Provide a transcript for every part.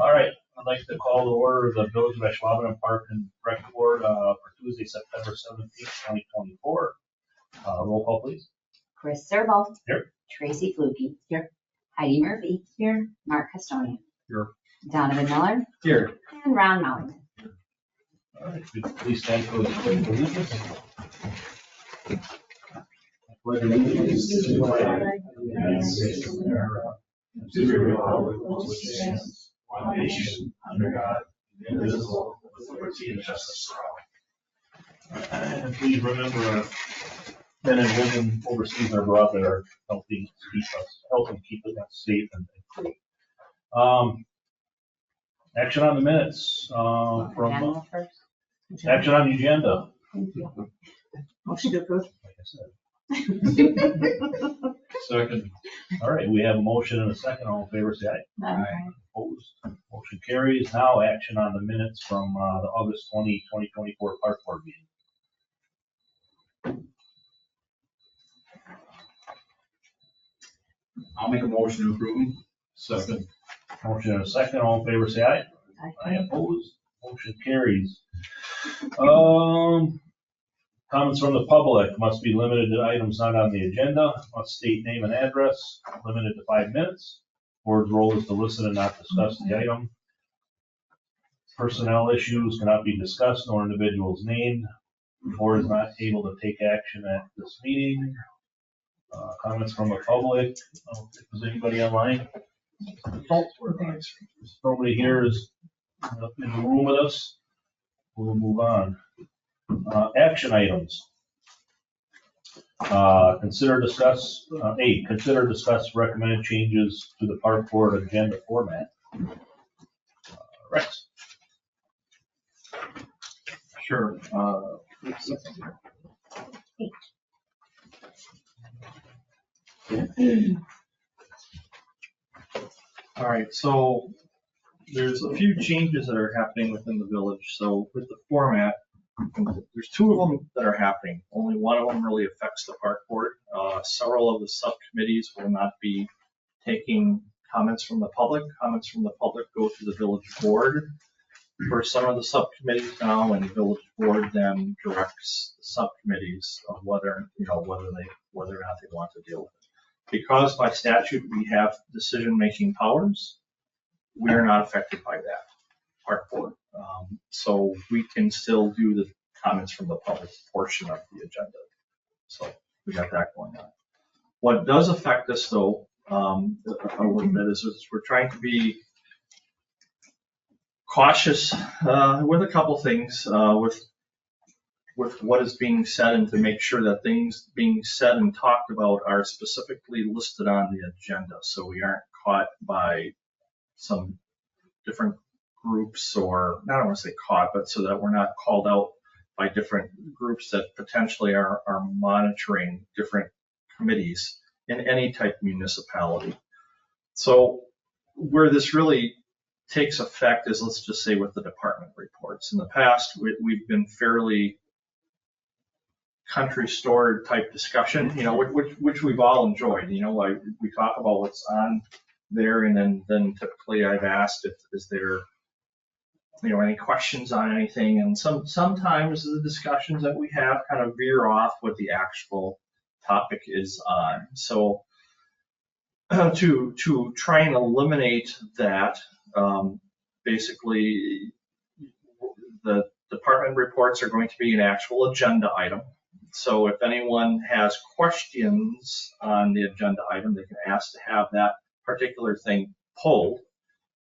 All right, I'd like to call to order the Village of Ashwaubenon Park and Rec Board for Tuesday, September 17th, 2024. Roll call, please. Chris Serval. Here. Tracy Fluke. Here. Heidi Murphy. Here. Mark Custodian. Here. Donovan Miller. Here. And Ron Mallington. All right, please stand for the pledge of allegiance. Pledge of allegiance to the flag of the United States of America, and to the republic which stands one nation under God, indivisible, with liberty and justice for all. And please remember, men and women overseas are brought there, helping keep us safe and free. Action on the minutes from action on the agenda. Motion to approve. Like I said. Second. All right, we have a motion and a second. All in favor, say aye. Aye. Opposed? Motion carries. Now action on the minutes from the August 20, 2024 Park Board meeting. I'll make a motion to approve them. Second. Motion and a second. All in favor, say aye. Aye. Opposed? Motion carries. Comments from the public must be limited to items not on the agenda, must state name and address, limited to 5 minutes. Board's role is to listen and not discuss the item. Personnel issues cannot be discussed nor individuals named. The board is not able to take action at this meeting. Comments from the public. I don't think there's anybody online. Nobody here is in the room with us. We'll move on. Action items. Consider discuss recommended changes to the park board agenda format. Rex. Sure. All right, so there's a few changes that are happening within the village. So with the format, there's 2 of them that are happening. Only one of them really affects the park board. Several of the subcommittees will not be taking comments from the public. Comments from the public go to the village board for some of the subcommittees now, and the village board then directs the subcommittees of whether or not they want to deal with it. Because by statute we have decision-making powers, we are not affected by that, park board. So we can still do the comments from the public portion of the agenda. So we got that going on. What does affect us though, a little bit is we're trying to be cautious with a couple things with what is being said, and to make sure that things being said and talked about are specifically listed on the agenda, so we aren't caught by some different groups, or I don't want to say caught, but so that we're not called out by different groups that potentially are monitoring different committees in any type of municipality. So where this really takes effect is, let's just say, with the department reports. In the past, we've been fairly country store type discussion, which we've all enjoyed. We talk about what's on there, and then typically I've asked is there any questions on anything, and sometimes the discussions that we have kind of veer off what the actual topic is on. So to try and eliminate that, basically the department reports are going to be an actual agenda item. So if anyone has questions on the agenda item, they can ask to have that particular thing pulled,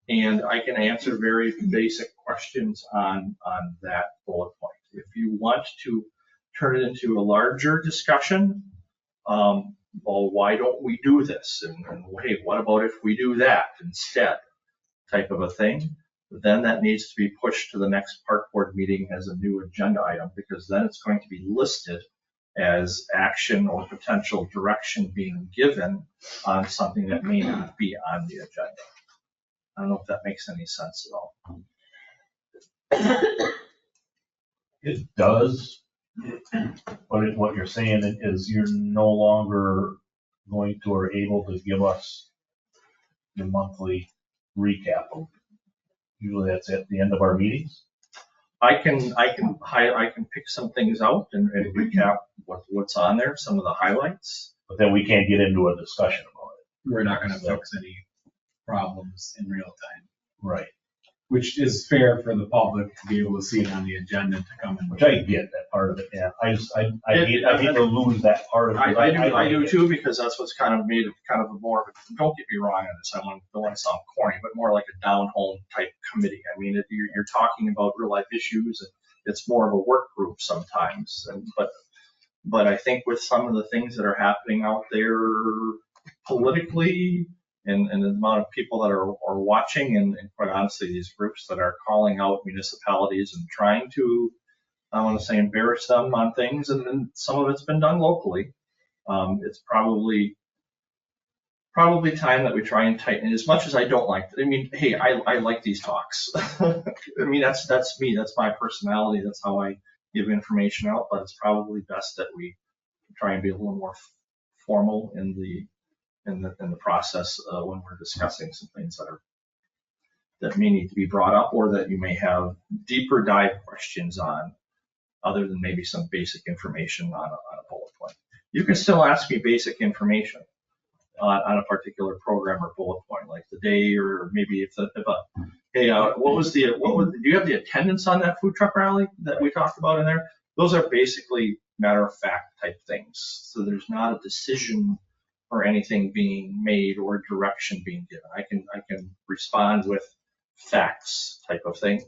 and I can answer very basic questions on that bullet point. If you want to turn it into a larger discussion, well, why don't we do this? And hey, what about if we do that instead? Type of a thing. Then that needs to be pushed to the next park board meeting as a new agenda item, because then it's going to be listed as action or potential direction being given on something that may not be on the agenda. I don't know if that makes any sense at all. It does, but what you're saying is you're no longer going to or able to give us your monthly recap of Usually that's at the end of our meetings. I can pick some things out and recap what's on there, some of the highlights. But then we can't get into a discussion about it. We're not gonna fix any problems in real time, Right. which is fair for the public to be able to see it on the agenda to come in. Which I get that part of it, yeah. I hate to lose that part of it. I do too, because that's what's kind of made it kind of a more of a, don't get me wrong on this, I don't want to sound corny, but more like a down home type committee. I mean, you're talking about real life issues, and it's more of a work group sometimes. But I think with some of the things that are happening out there politically, and the amount of people that are watching, and quite honestly, these groups that are calling out municipalities and trying to, I want to say, embarrass them on things, and then some of it's been done locally. It's probably time that we try and tighten it. As much as I don't like it, I mean, hey, I like these talks. I mean, that's me, that's my personality, that's how I give information out, but it's probably best that we try and be a little more formal in the process when we're discussing some things that may need to be brought up, or that you may have deeper dive questions on, other than maybe some basic information on a bullet point. You can still ask me basic information on a particular program or bullet point, like the day, or maybe do you have the attendance on that food truck rally that we talked about in there? Those are basically matter of fact type things. So there's not a decision or anything being made or direction being given. I can respond with facts type of thing,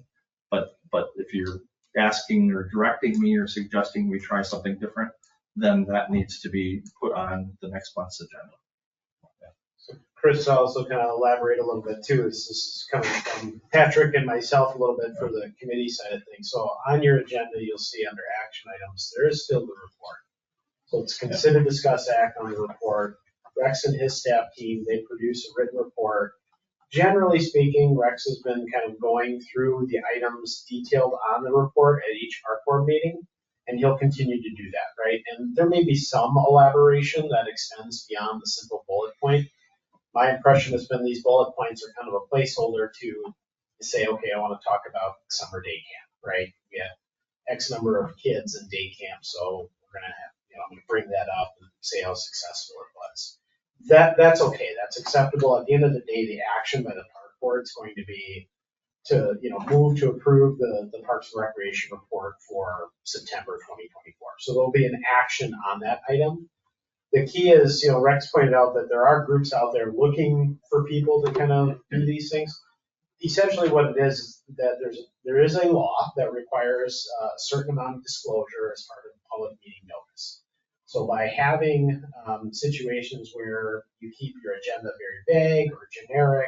but if you're asking or directing me or suggesting we try something different, then that needs to be put on the next month's agenda. So Chris also kind of elaborate a little bit too. This is coming from Patrick and myself a little bit for the committee side of things. So on your agenda, you'll see under action items, there is still the report. So it's consider, discuss, act on the report. Rex and his staff team, they produce a written report. Generally speaking, Rex has been kind of going through the items detailed on the report at each park board meeting, and he'll continue to do that, right? And there may be some elaboration that extends beyond the simple bullet point. My impression has been these bullet points are kind of a placeholder to say, okay, I want to talk about summer day camp, right? We have X number of kids in day camp, so we're going to have, I'm going to bring that up and say how successful it was. That's okay. That's acceptable. At the end of the day, the action by the park board is going to be to, move to approve the Parks and Recreation report for September 2024. So there'll be an action on that item. The key is, Rex pointed out that there are groups out there looking for people to kind of do these things. Essentially what it is that there is a law that requires a certain amount of disclosure as part of the public meeting notice. So by having situations where you keep your agenda very vague or generic,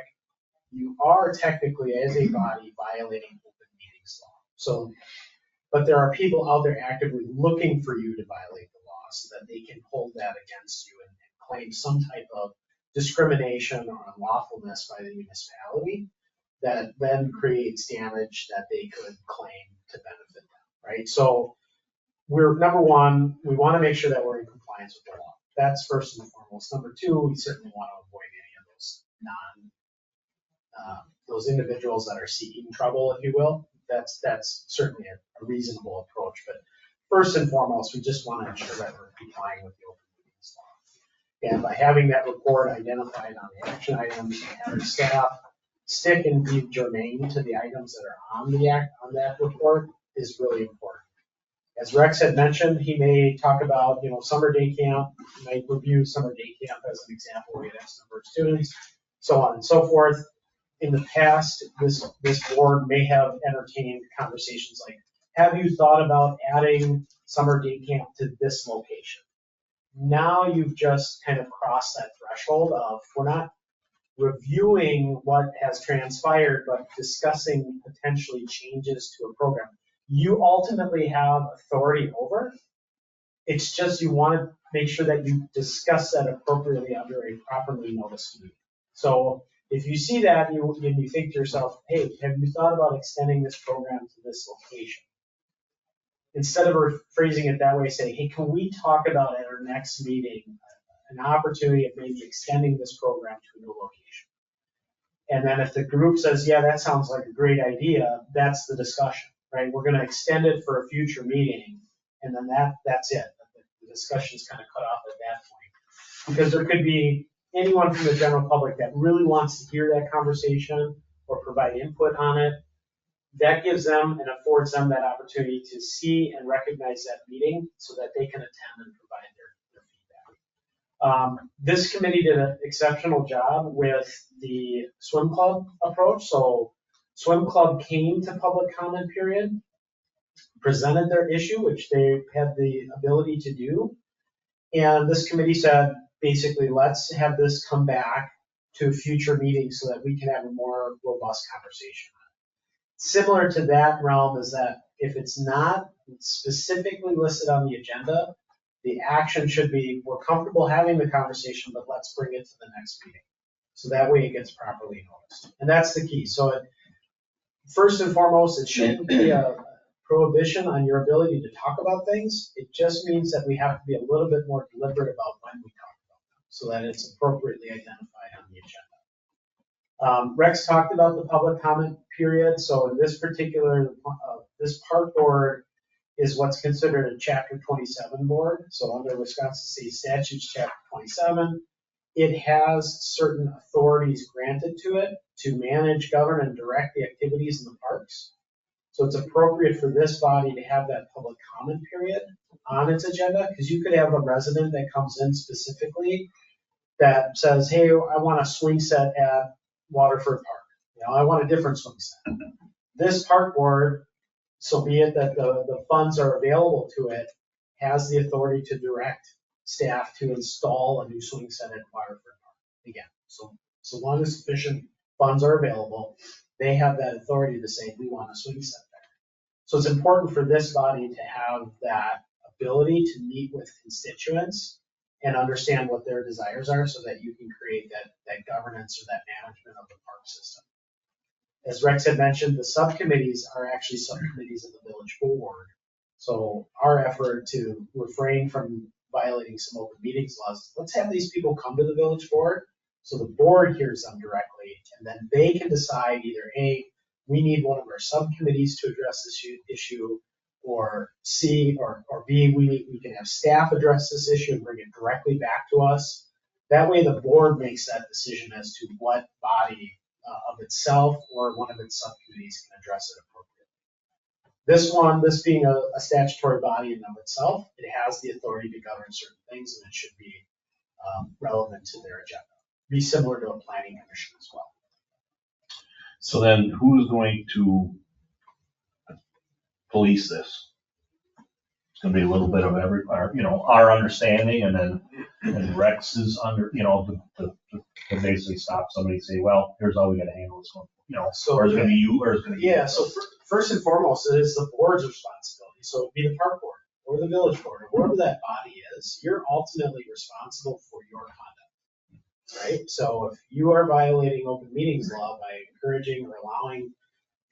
you are technically, as a body, violating open meetings law. So, but there are people out there actively looking for you to violate the law so that they can hold that against you and claim some type of discrimination or unlawfulness by the municipality that then creates damage that they could claim to benefit them, right? So number one, we want to make sure that we're in compliance with the law. That's first and foremost. Number two, we certainly want to avoid any of those those individuals that are seeking trouble, if you will. That's certainly a reasonable approach. But first and foremost, we just want to ensure that we're complying with the open meetings law. And by having that report identified on the action items and having staff stick and be germane to the items that are on that report is really important. As Rex had mentioned, he may talk about, summer day camp, he might review summer day camp as an example, we had X number of students, so on and so forth. In the past, this board may have entertained conversations like, have you thought about adding summer day camp to this location? Now you've just kind of crossed that threshold of, we're not reviewing what has transpired, but discussing potentially changes to a program you ultimately have authority over. It's just you want to make sure that you discuss that appropriately under a properly noticed meeting. So if you see that and you think to yourself, hey, have you thought about extending this program to this location? Instead of phrasing it that way, say, hey, can we talk about at our next meeting an opportunity of maybe extending this program to a new location? And then if the group says, yeah, that sounds like a great idea, that's the discussion, right? We're gonna extend it for a future meeting, and then that's it. The discussion's kind of cut off at that point. Because there could be anyone from the general public that really wants to hear that conversation or provide input on it. That gives them and affords them that opportunity to see and recognize that meeting so that they can attend and provide their feedback. This committee did an exceptional job with the swim club approach. So swim club came to public comment period, presented their issue, which they had the ability to do. And this committee said, basically, let's have this come back to a future meeting so that we can have a more robust conversation. Similar to that realm is that if it's not specifically listed on the agenda, the action should be, we're comfortable having the conversation, but let's bring it to the next meeting. So that way it gets properly noticed. And that's the key. So first and foremost, it shouldn't be a prohibition on your ability to talk about things. It just means that we have to be a little bit more deliberate about when we talk about them so that it's appropriately identified on the agenda. Rex talked about the public comment period. So in this particular, this park board is what's considered a Chapter 27 board. So under Wisconsin State Statutes, Chapter 27, it has certain authorities granted to it to manage, govern, and direct the activities in the parks. So it's appropriate for this body to have that public comment period on its agenda, because you could have a resident that comes in specifically that says, hey, I want a swing set at Waterford Park. You know, I want a different swing set. This park board, so be it that the funds are available to it, has the authority to direct staff to install a new swing set at Waterford Park. Again, so long as sufficient funds are available, they have that authority to say, we want a swing set there. So it's important for this body to have that ability to meet with constituents and understand what their desires are so that you can create that governance or that management of the park system. As Rex had mentioned, the subcommittees are actually subcommittees of the village board. So our effort to refrain from violating some open meetings laws, let's have these people come to the village board so the board hears them directly, and then they can decide either A, we need one of our subcommittees to address this issue, or C, or B, we can have staff address this issue and bring it directly back to us. That way the board makes that decision as to what body of itself or one of its subcommittees can address it appropriately. This being a statutory body in and of itself, it has the authority to govern certain things, and it should be relevant to their agenda. Be similar to a planning commission as well. So then who's going to police this? It's gonna be a little bit of our understanding, and Rex's to basically stop somebody and say, well, here's how we gotta handle this one. Or is it gonna be you, or is it gonna be you? Yeah, so first and foremost, it is the board's responsibility. So it'd be the park board or the village board or whoever that body is. You're ultimately responsible for your conduct, right? So if you are violating open meetings law by encouraging or allowing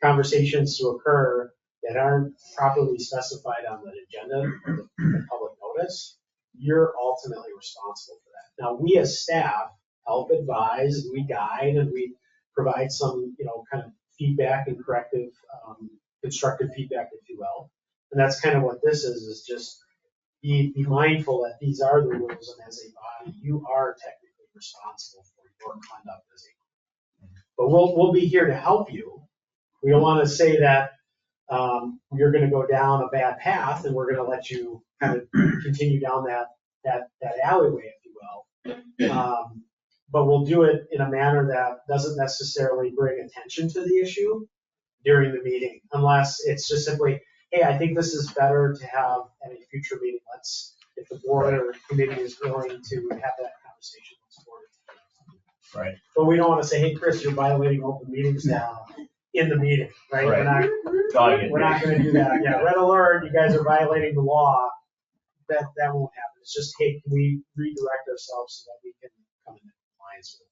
conversations to occur that aren't properly specified on the agenda or the public notice, you're ultimately responsible for that. Now, we as staff help advise, we guide, and we provide some, kind of feedback and corrective, constructive feedback, if you will. And that's kind of what this is just be mindful that these are the rules, and as a body, you are technically responsible for your conduct as a group. But we'll be here to help you. We don't want to say that you're going to go down a bad path and we're going to let you kind of continue down that alleyway, if you will. But we'll do it in a manner that doesn't necessarily bring attention to the issue during the meeting, unless it's just simply, hey, I think this is better to have at a future meeting. If the board or committee is willing to have that conversation, let's forward it. Right. But we don't want to say, hey, Chris, you're violating open meetings now in the meeting, right? Right. We're not going to do that. Yeah, red alert, you guys are violating the law. That won't happen. It's just, hey, can we redirect ourselves so that we can come into compliance with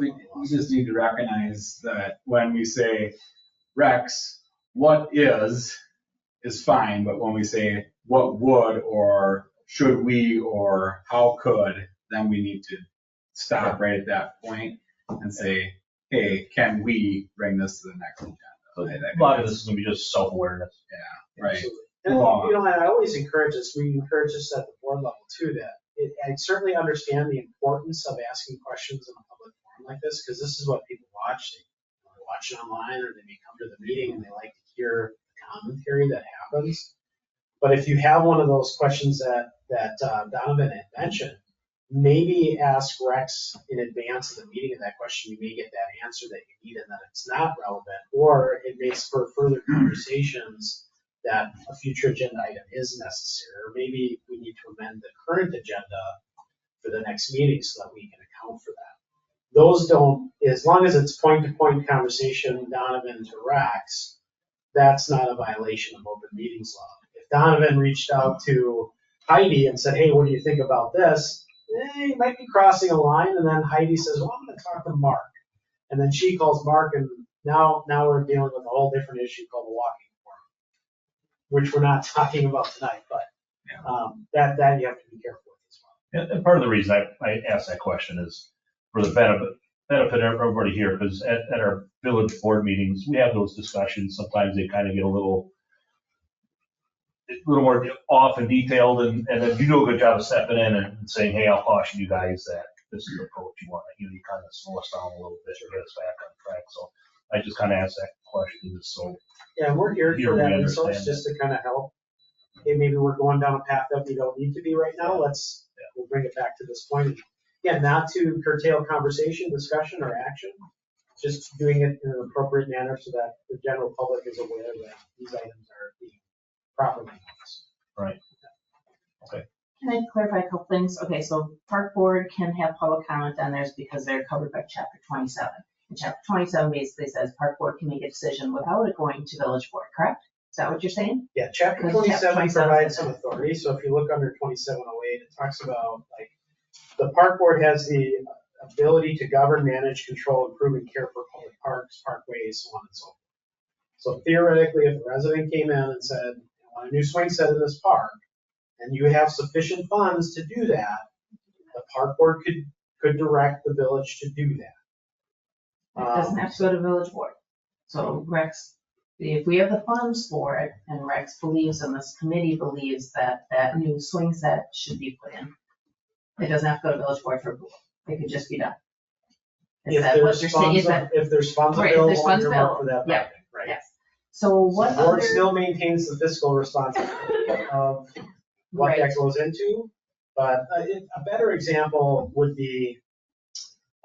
it? We just need to recognize that when we say, Rex, what is fine, but when we say what would or should we or how could, then we need to stop right at that point and say, hey, can we bring this to the next agenda? So I think a lot of that's- this is gonna be just self-awareness. Right. Absolutely. And, I always encourage this, we encourage this at the board level too, that I certainly understand the importance of asking questions in a public forum like this, because this is what people watch. They watch it online, or they may come to the meeting and they like to hear the commentary that happens. But if you have one of those questions that Donovan had mentioned, maybe ask Rex in advance of the meeting of that question. You may get that answer that you need and that it's not relevant, or it may spur further conversations that a future agenda item is necessary, or maybe we need to amend the current agenda for the next meeting so that we can account for that. Those don't, as long as it's point-to-point conversation, Donovan to Rex, that's not a violation of open meetings law. If Donovan reached out to Heidi and said, hey, what do you think about this? He might be crossing a line, and then Heidi says, well, I'm gonna talk to Mark. And then she calls Mark, and now we're dealing with a whole different issue called the walking forum, which we're not talking about tonight, but that you have to be careful with as well. And part of the reason I asked that question is for the benefit of everybody here, because at our village board meetings, we have those discussions. Sometimes they kind of get a little more off and detailed, and then you do a good job of stepping in and saying, hey, I'll caution you guys that this is the approach you want. You kind of slow us down a little bit to get us back on track. So I just kind of asked that question just so. Yeah, we're here Here for we that understand resource, just to kind of help. Hey, maybe we're going down a path that we don't need to be right now. We'll bring it back to this point. Yeah, not to curtail conversation, discussion, or action, just doing it in an appropriate manner so that the general public is aware that these items are being properly announced. Right. Can I clarify a couple things? Okay, so park board can have public comment on theirs because they're covered by chapter 27. And chapter 27 basically says park board can make a decision without it going to village board, correct? Is that what you're saying? Yeah, chapter Because chapter 27 27 provides says some authority. So if you look under 2708, it talks about like the park board has the ability to govern, manage, control, improve, and care for public parks, parkways, so on and so forth. So theoretically, if a resident came in and said, I want a new swing set in this park, and you have sufficient funds to do that, the park board could direct the village to do that. It doesn't have to go to village board. So Rex, if we have the funds for it, and Rex believes and this committee believes that that new swing set should be put in, it doesn't have to go to village board for approval. It could just be done. Is If that what there's you're saying? funds, Is that, if there's funds Right, if available, there's funds earmarked available, for that yeah, project, right? yes. So what The board other, still maintains the fiscal responsibility of what Right. that goes into, but a better example would be,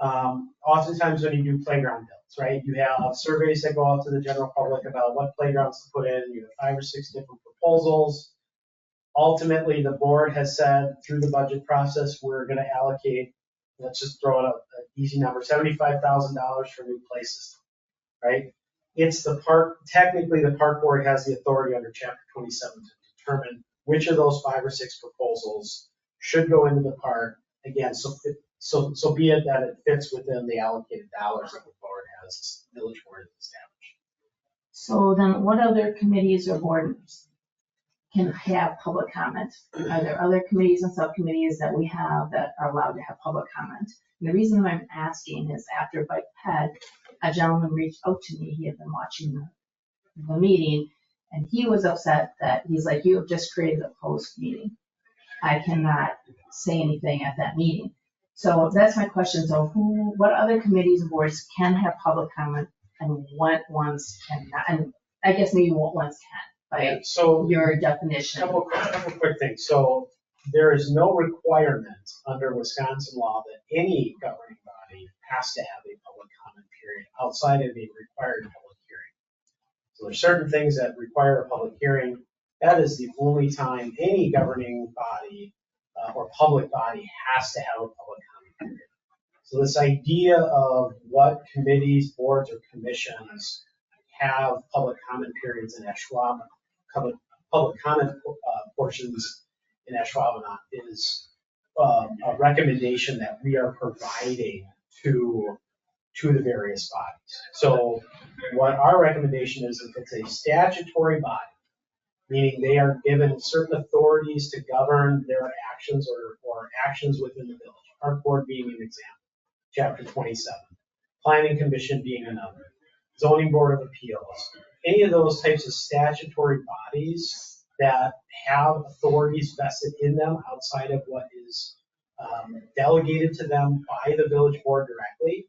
oftentimes when you do playground builds, right? You have surveys that go out to the general public about what playgrounds to put in, you have 5 or 6 different proposals. Ultimately, the board has said through the budget process, we're gonna allocate, let's just throw out an easy number, $75,000 for new play system, right? It's the park, technically the park board has the authority under chapter 27 to determine which of those 5 or 6 proposals should go into the park. Again, so be it that it fits within the allocated dollars that the board has, village board has established. so then what other committees or boards can have public comment? Are there other committees and subcommittees that we have that are allowed to have public comment? And the reason I'm asking is after Bike Ped, a gentleman reached out to me. He had been watching the meeting, and he was upset that he's like, you have just created a post meeting. I cannot say anything at that meeting. So that's my question. So what other committees and boards can have public comment and what ones cannot? And I guess maybe what ones can, by So your definition. couple quick things. So there is no requirement under Wisconsin law that any governing body has to have a public comment period outside of a required public hearing. So there's certain things that require a public hearing. That is the only time any governing body or public body has to have a public comment period. So this idea of what committees, boards, or commissions have public comment periods in Ashwaubenon, public comment portions in Ashwaubenon is a recommendation that we are providing to the various bodies. So what our recommendation is, if it's a statutory body, meaning they are given certain authorities to govern their actions or actions within the village, park board being an example, chapter 27. planning commission being another, zoning board of appeals, any of those types of statutory bodies that have authorities vested in them outside of what is delegated to them by the village board directly,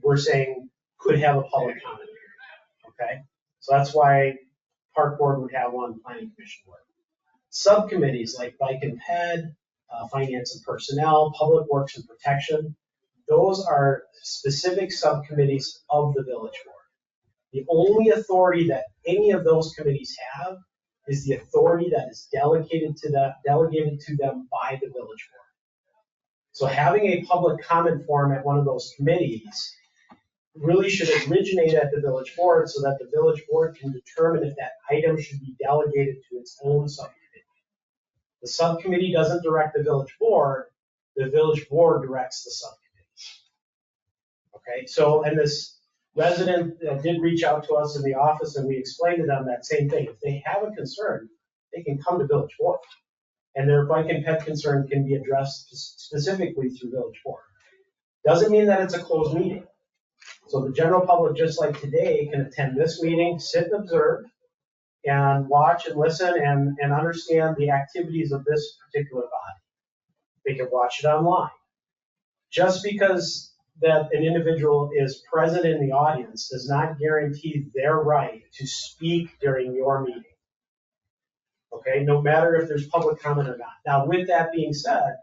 we're saying could have a public comment period, okay? So that's why park board would have one, planning commission would. Subcommittees like bike and ped, finance and personnel, public works and protection, those are specific subcommittees of the village board. The only authority that any of those committees have is the authority that is delegated to them by the village board. So having a public comment forum at one of those committees really should originate at the village board so that the village board can determine if that item should be delegated to its own subcommittee. The subcommittee doesn't direct the village board directs the subcommittees. Okay, so, and this resident did reach out to us in the office and we explained to them that same thing. If they have a concern, they can come to village board. And their bike and pet concern can be addressed specifically through village board. Doesn't mean that it's a closed meeting. So the general public, just like today, can attend this meeting, sit and observe, and watch and listen and understand the activities of this particular body. They can watch it online. Just because that an individual is present in the audience does not guarantee their right to speak during your meeting. Okay, no matter if there's public comment or not. Now, with that being said,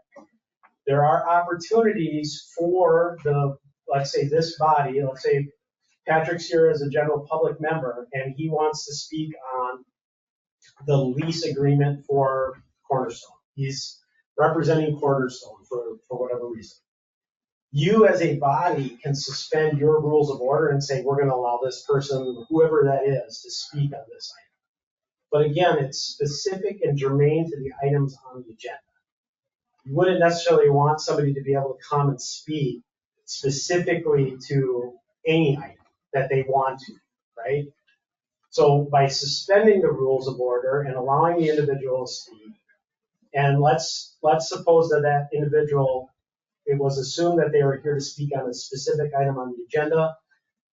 there are opportunities for the, let's say this body, let's say Patrick's here as a general public member and he wants to speak on the lease agreement for Cornerstone. He's representing Cornerstone for whatever reason. You as a body can suspend your rules of order and say, we're gonna allow this person, whoever that is, to speak on this item. But again, it's specific and germane to the items on the agenda. You wouldn't necessarily want somebody to be able to come and speak specifically to any item that they want to, right? So by suspending the rules of order and allowing the individual to speak, and let's suppose that individual, it was assumed that they were here to speak on a specific item on the agenda,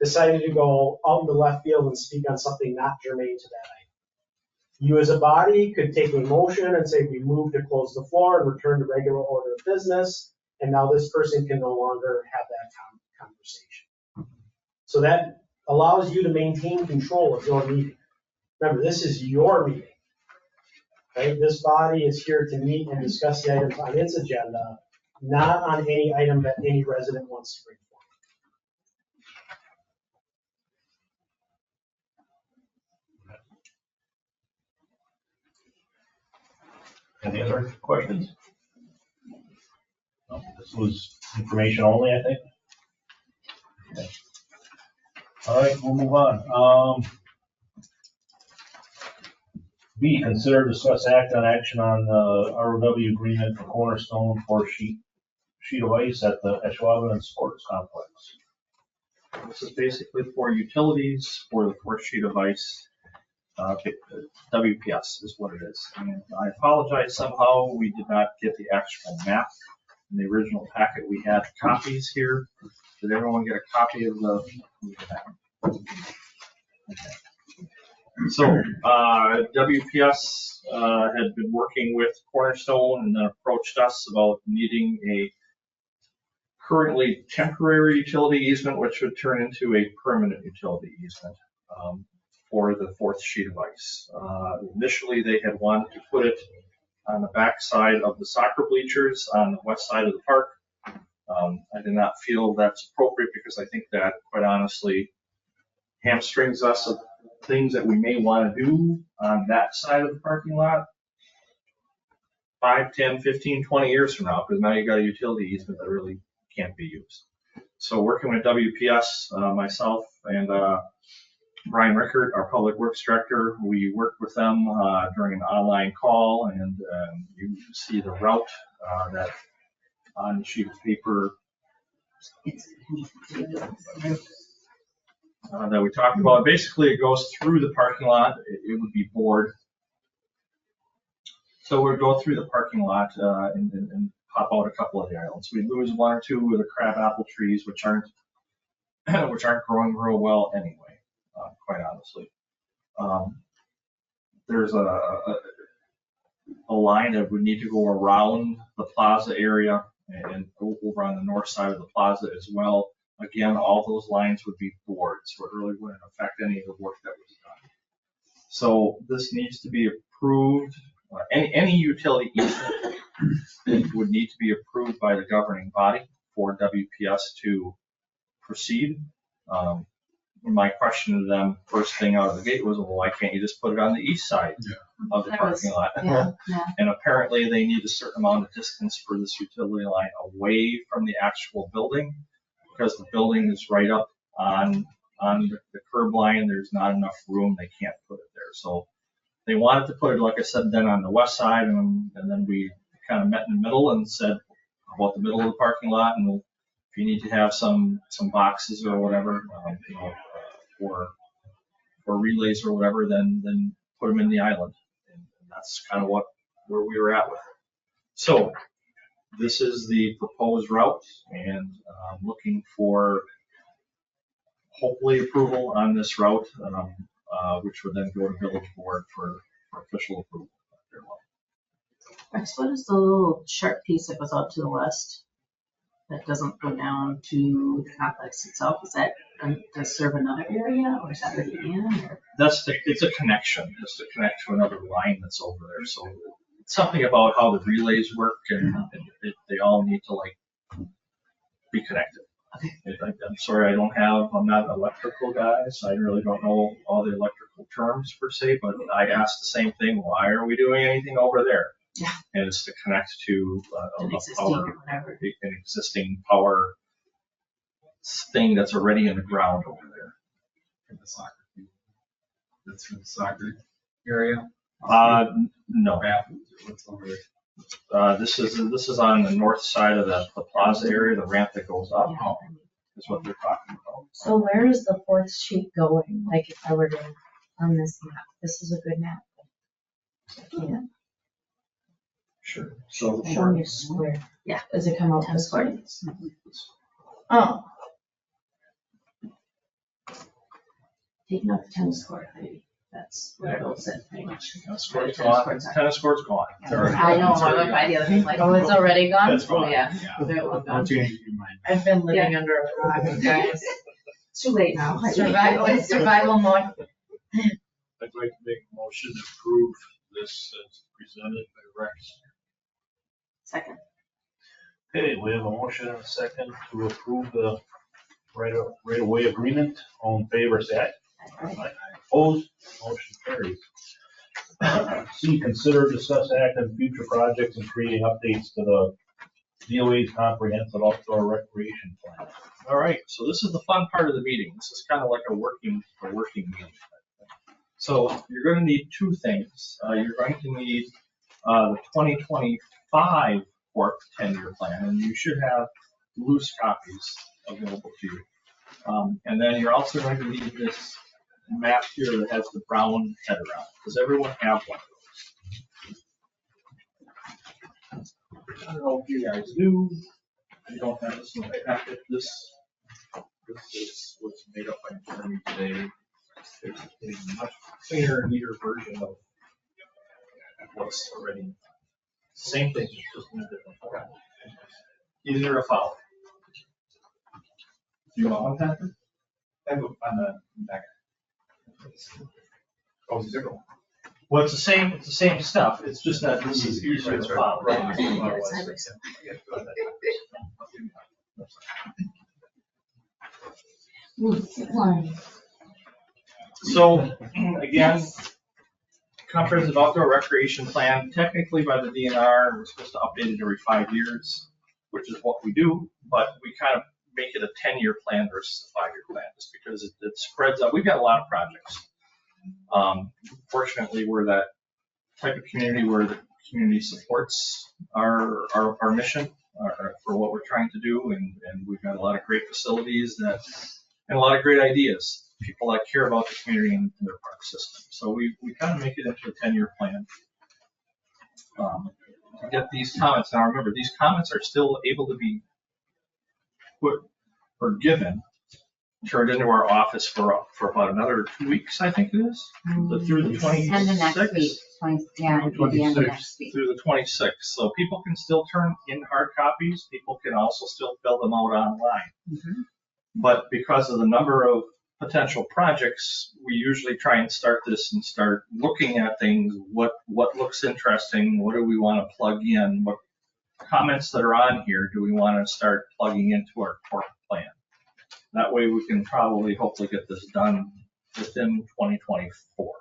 decided to go out in the left field and speak on something not germane to that item. You as a body could take a motion and say we move to close the floor and return to regular order of business, and now this person can no longer have that conversation. So that allows you to maintain control of your meeting. Remember, this is your meeting. Right? This body is here to meet and discuss the items on its agenda, not on any item that any resident wants to bring forward. Any other questions? No, this was information only, I think. Okay. All right, we'll move on. B, consider, discuss, act on action on the ROW agreement for Cornerstone for sheet of ice at the Ashwaubenon Sports Complex. This is basically for utilities for the fourth sheet of ice. WPS is what it is. And I apologize, somehow we did not get the actual map in the original packet. We had copies here. Did everyone get a copy of the okay. So WPS had been working with Cornerstone and then approached us about needing a currently temporary utility easement, which would turn into a permanent utility easement for the fourth sheet of ice. Initially, they had wanted to put it on the back side of the soccer bleachers on the west side of the park. I did not feel that's appropriate because I think that, quite honestly, hamstrings us of things that we may want to do on that side of the parking lot 5, 10, 15, 20 years from now, because now you got a utility easement that really can't be used. So working with WPS, myself and Brian Rickert, our public works director, we worked with them during an online call, and you see the route that on the sheet of paper that we talked about. Basically, it goes through the parking lot. It would be bored. So we'd go through the parking lot and pop out a couple of the islands. We'd lose one or two of the crab apple trees, which aren't which aren't growing real well anyway, quite honestly. There's a line that would need to go around the plaza area and go over on the north side of the plaza as well. Again, all those lines would be bored, so it really wouldn't affect any of the work that was done. So this needs to be approved. Any utility easement would need to be approved by the governing body for WPS to proceed. My question to them first thing out of the gate was, well, why can't you just put it on the east side of the parking lot? Yeah. And apparently they need a certain amount of distance for this utility line away from the actual building, because the building is right up on the curb line. There's not enough room. They can't put it there. So they wanted to put it, like I said, then on the west side, and then we kind of met in the middle and said about the middle of the parking lot, and if you need to have some boxes or whatever, for relays or whatever, then put them in the island. And that's kind of where we were at with it. So this is the proposed route, and looking for hopefully approval on this route, which would then go to village board for official approval. Rex, what is the little sharp piece that goes out to the west that doesn't go down to the complex itself? Is that to serve another area, or is that already in? Or? It's a connection. It's to connect to another line that's over there. So it's something about how the relays work, and they all need to be connected. Okay. I'm sorry, I'm not an electrical guy, so I really don't know all the electrical terms per se, but I asked the same thing, why are we doing anything over there? Yeah. And it's to connect to an existing power thing that's already in the ground over there. In the soccer field. That's from the soccer area? No. What's over there? This is on the north side of the plaza area, the ramp that goes up, is what they're talking about. So where is the fourth sheet going? Like if I were to, on this map, this is a good map. Yeah, Sure. So show me a square. Yeah. Does it come out Tennis this court. way? Oh, Taking out the tennis court, maybe. That's what it all said, pretty much. Tennis court's gone. Tennis court's gone. I know, I went by the other thing, like, oh, it's already gone? That's oh, gone. yeah. Yeah. They're all gone. Don't change your mind. I've been living under a rock, guys. It's too late now. Survival mode. I'd like to make a motion to approve this as presented by Rex. Second. Okay, we have a motion and a second to approve the right-of-way agreement. All in favor, say aye. Aye. Opposed, motion carries. C, consider, discuss, act on future projects and creating updates to the VOA's comprehensive outdoor recreation plan. All right, so this is the fun part of the meeting. This is kind of like a working meeting. So you're going to need two things. You're going to need the 2025 Corp 10-year plan, and you should have loose copies available to you. And then you're also going to need this map here that has the brown header on it. Does everyone have one of those? I don't know if you guys do. You don't have this in the packet. This is what's made up by Jeremy today. There's a much cleaner, neater version of what's already. Same thing, just in a different format. Easier to follow. Do you want one, Patrick? I have it on the back. Oh, it's a different one. Well, it's the same stuff. It's just that this is easier to follow. So, again, comprehensive outdoor recreation plan, technically by the DNR, we're supposed to update it every 5 years, which is what we do, but we kind of make it a 10-year plan versus a 5-year plan, just because it spreads out. We've got a lot of projects. Fortunately, we're that type of community where the community supports our mission for what we're trying to do, and we've got a lot of great facilities and a lot of great ideas. People that care about the community and their park system. So we kind of make it into a 10-year plan. To get these comments, now remember, these comments are still able to be put or given turned into our office for about another 2 weeks, I think it is, through the 26th. And the next week, yeah, it'd be the end of next week. Through the 26th. So people can still turn in hard copies. People can also still fill them out online. Mhm. But because of the number of potential projects, we usually try and start this and start looking at things. What looks interesting? What do we want to plug in? What comments that are on here do we want to start plugging into our corporate plan? That way we can probably hopefully get this done within 2024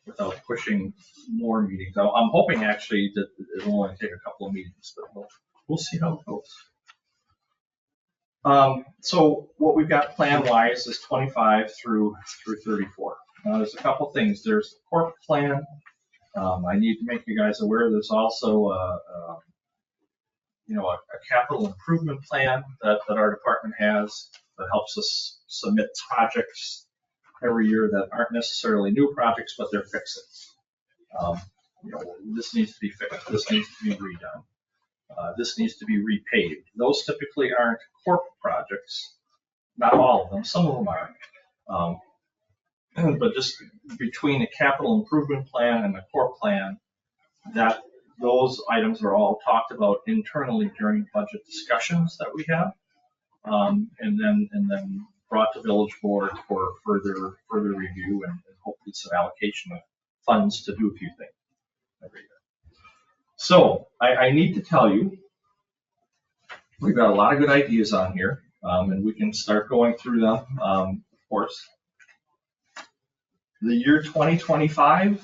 without pushing more meetings. I'm hoping actually that it'll only take a couple of meetings, but we'll see how it goes. So what we've got plan-wise is 25 through 34. There's a couple things. There's the corporate plan. I need to make you guys aware there's also a capital improvement plan that our department has that helps us submit projects every year that aren't necessarily new projects, but they're fixes. This needs to be fixed. This needs to be redone. This needs to be repaved. Those typically aren't corporate projects. Not all of them. Some of them are. But just between the capital improvement plan and the core plan, those items are all talked about internally during budget discussions that we have, and then brought to village board for further review and hopefully some allocation of funds to do a few things every year. So I need to tell you, we've got a lot of good ideas on here, and we can start going through them, of course. The year 2025,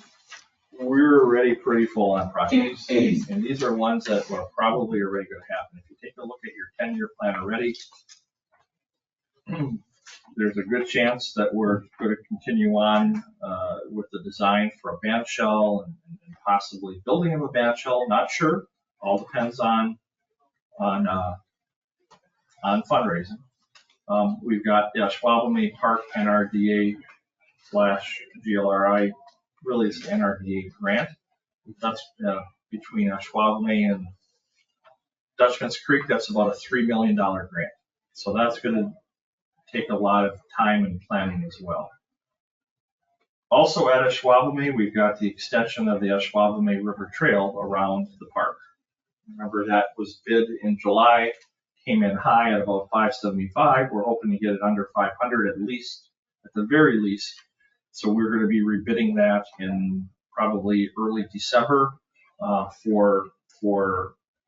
we're already pretty full on projects. And these are ones that are probably already going to happen. If you take a look at your 10-year plan already, there's a good chance that we're going to continue on with the design for a band shell and possibly building of a band shell. Not sure. All depends on fundraising. We've got the Ashwaubenon Park NRDA / GLRI, really it's the NRDA grant. That's between Ashwaubenon and Dutchman's Creek. That's about a $3 million grant. So that's going to take a lot of time and planning as well. Also at Ashwaubenon, we've got the extension of the Ashwaubenon River Trail around the park. Remember that was bid in July, came in high at about $575. We're hoping to get it under $500 at least, at the very least. So we're going to be rebidding that in probably early December for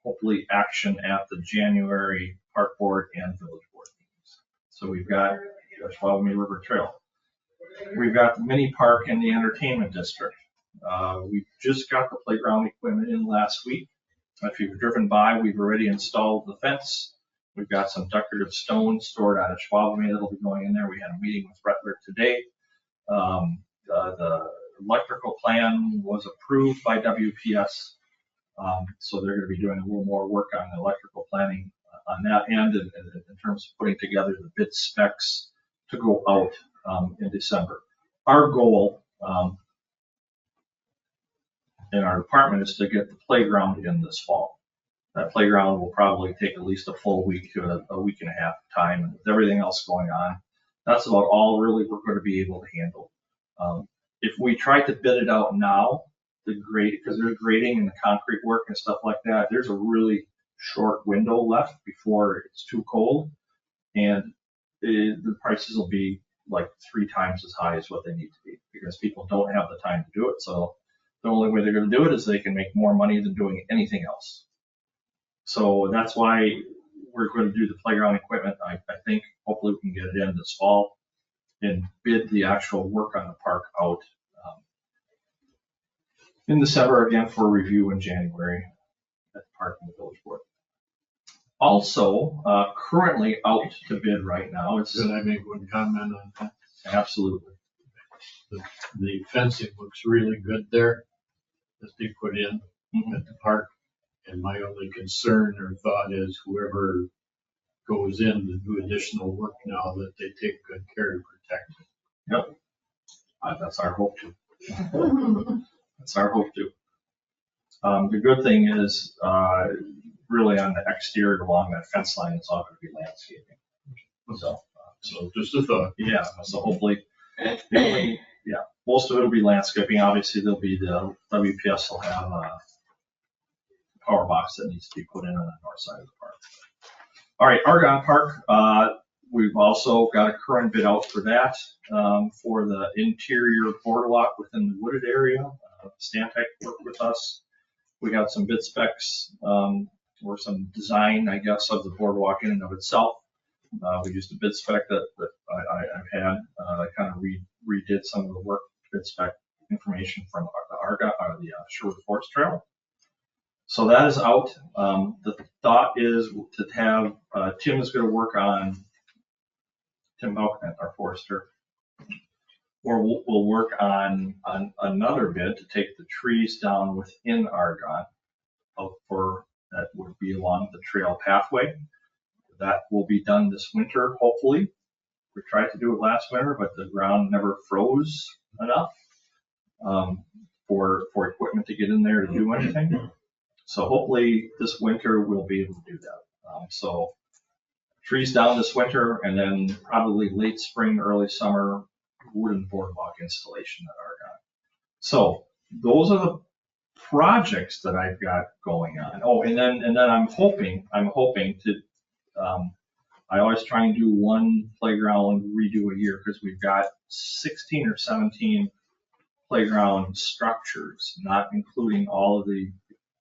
hopefully action at the January park board and village board meetings. So we've got the Ashwaubenon River Trail. We've got the mini park and the entertainment district. We just got the playground equipment in last week. If you've driven by, we've already installed the fence. We've got some decorative stone stored out of Ashwaubenon that'll be going in there. We had a meeting with Rettler today. The electrical plan was approved by WPS, so they're going to be doing a little more work on the electrical planning on that end in terms of putting together the bid specs to go out in December. Our goal in our department is to get the playground in this fall. That playground will probably take at least a full week to a week and a half time, and with everything else going on, that's about all really we're going to be able to handle. If we try to bid it out now, because there's grading and the concrete work and stuff like that, there's a really short window left before it's too cold, and the prices will be like 3 times as high as what they need to be because people don't have the time to do it. So the only way they're going to do it is they can make more money than doing anything else. So that's why we're going to do the playground equipment. I think hopefully we can get it in this fall and bid the actual work on the park out in December again for review in January at the park and the village board. Also, currently out to bid right now. Can I make one comment on that? Absolutely. The fencing looks really good there that they put in at the park. And my only concern or thought is whoever goes in to do additional work now that they take good care to protect it. Yep. That's our hope too. That's our hope too. The good thing is really on the exterior along that fence line, it's all going to be landscaping. So just a thought. Yeah, so hopefully, most of it will be landscaping. Obviously, there'll be the WPS will have a power box that needs to be put in on the north side of the park. All right, Argonne Park, we've also got a current bid out for that, for the interior boardwalk within the wooded area. Stantec worked with us. We got some bid specs, or some design, I guess, of the boardwalk in and of itself. We used a bid spec that I've had. I kind of redid some of the work bid spec information from the Argonne, or the Sherwood Forest Trail. So that is out. The thought is to have, Tim is going to work on, Tim Malkman, our forester, or we'll work on another bid to take the trees down within Argonne that would be along the trail pathway. That will be done this winter, hopefully. We tried to do it last winter, but the ground never froze enough for equipment to get in there to do anything. So hopefully this winter we'll be able to do that. So trees down this winter, and then probably late spring, early summer, wooden boardwalk installation at Argonne. So those are the projects that I've got going on. Oh, and then I'm hoping to, I always try and do one playground redo a year, because we've got 16 or 17 playground structures, not including all of the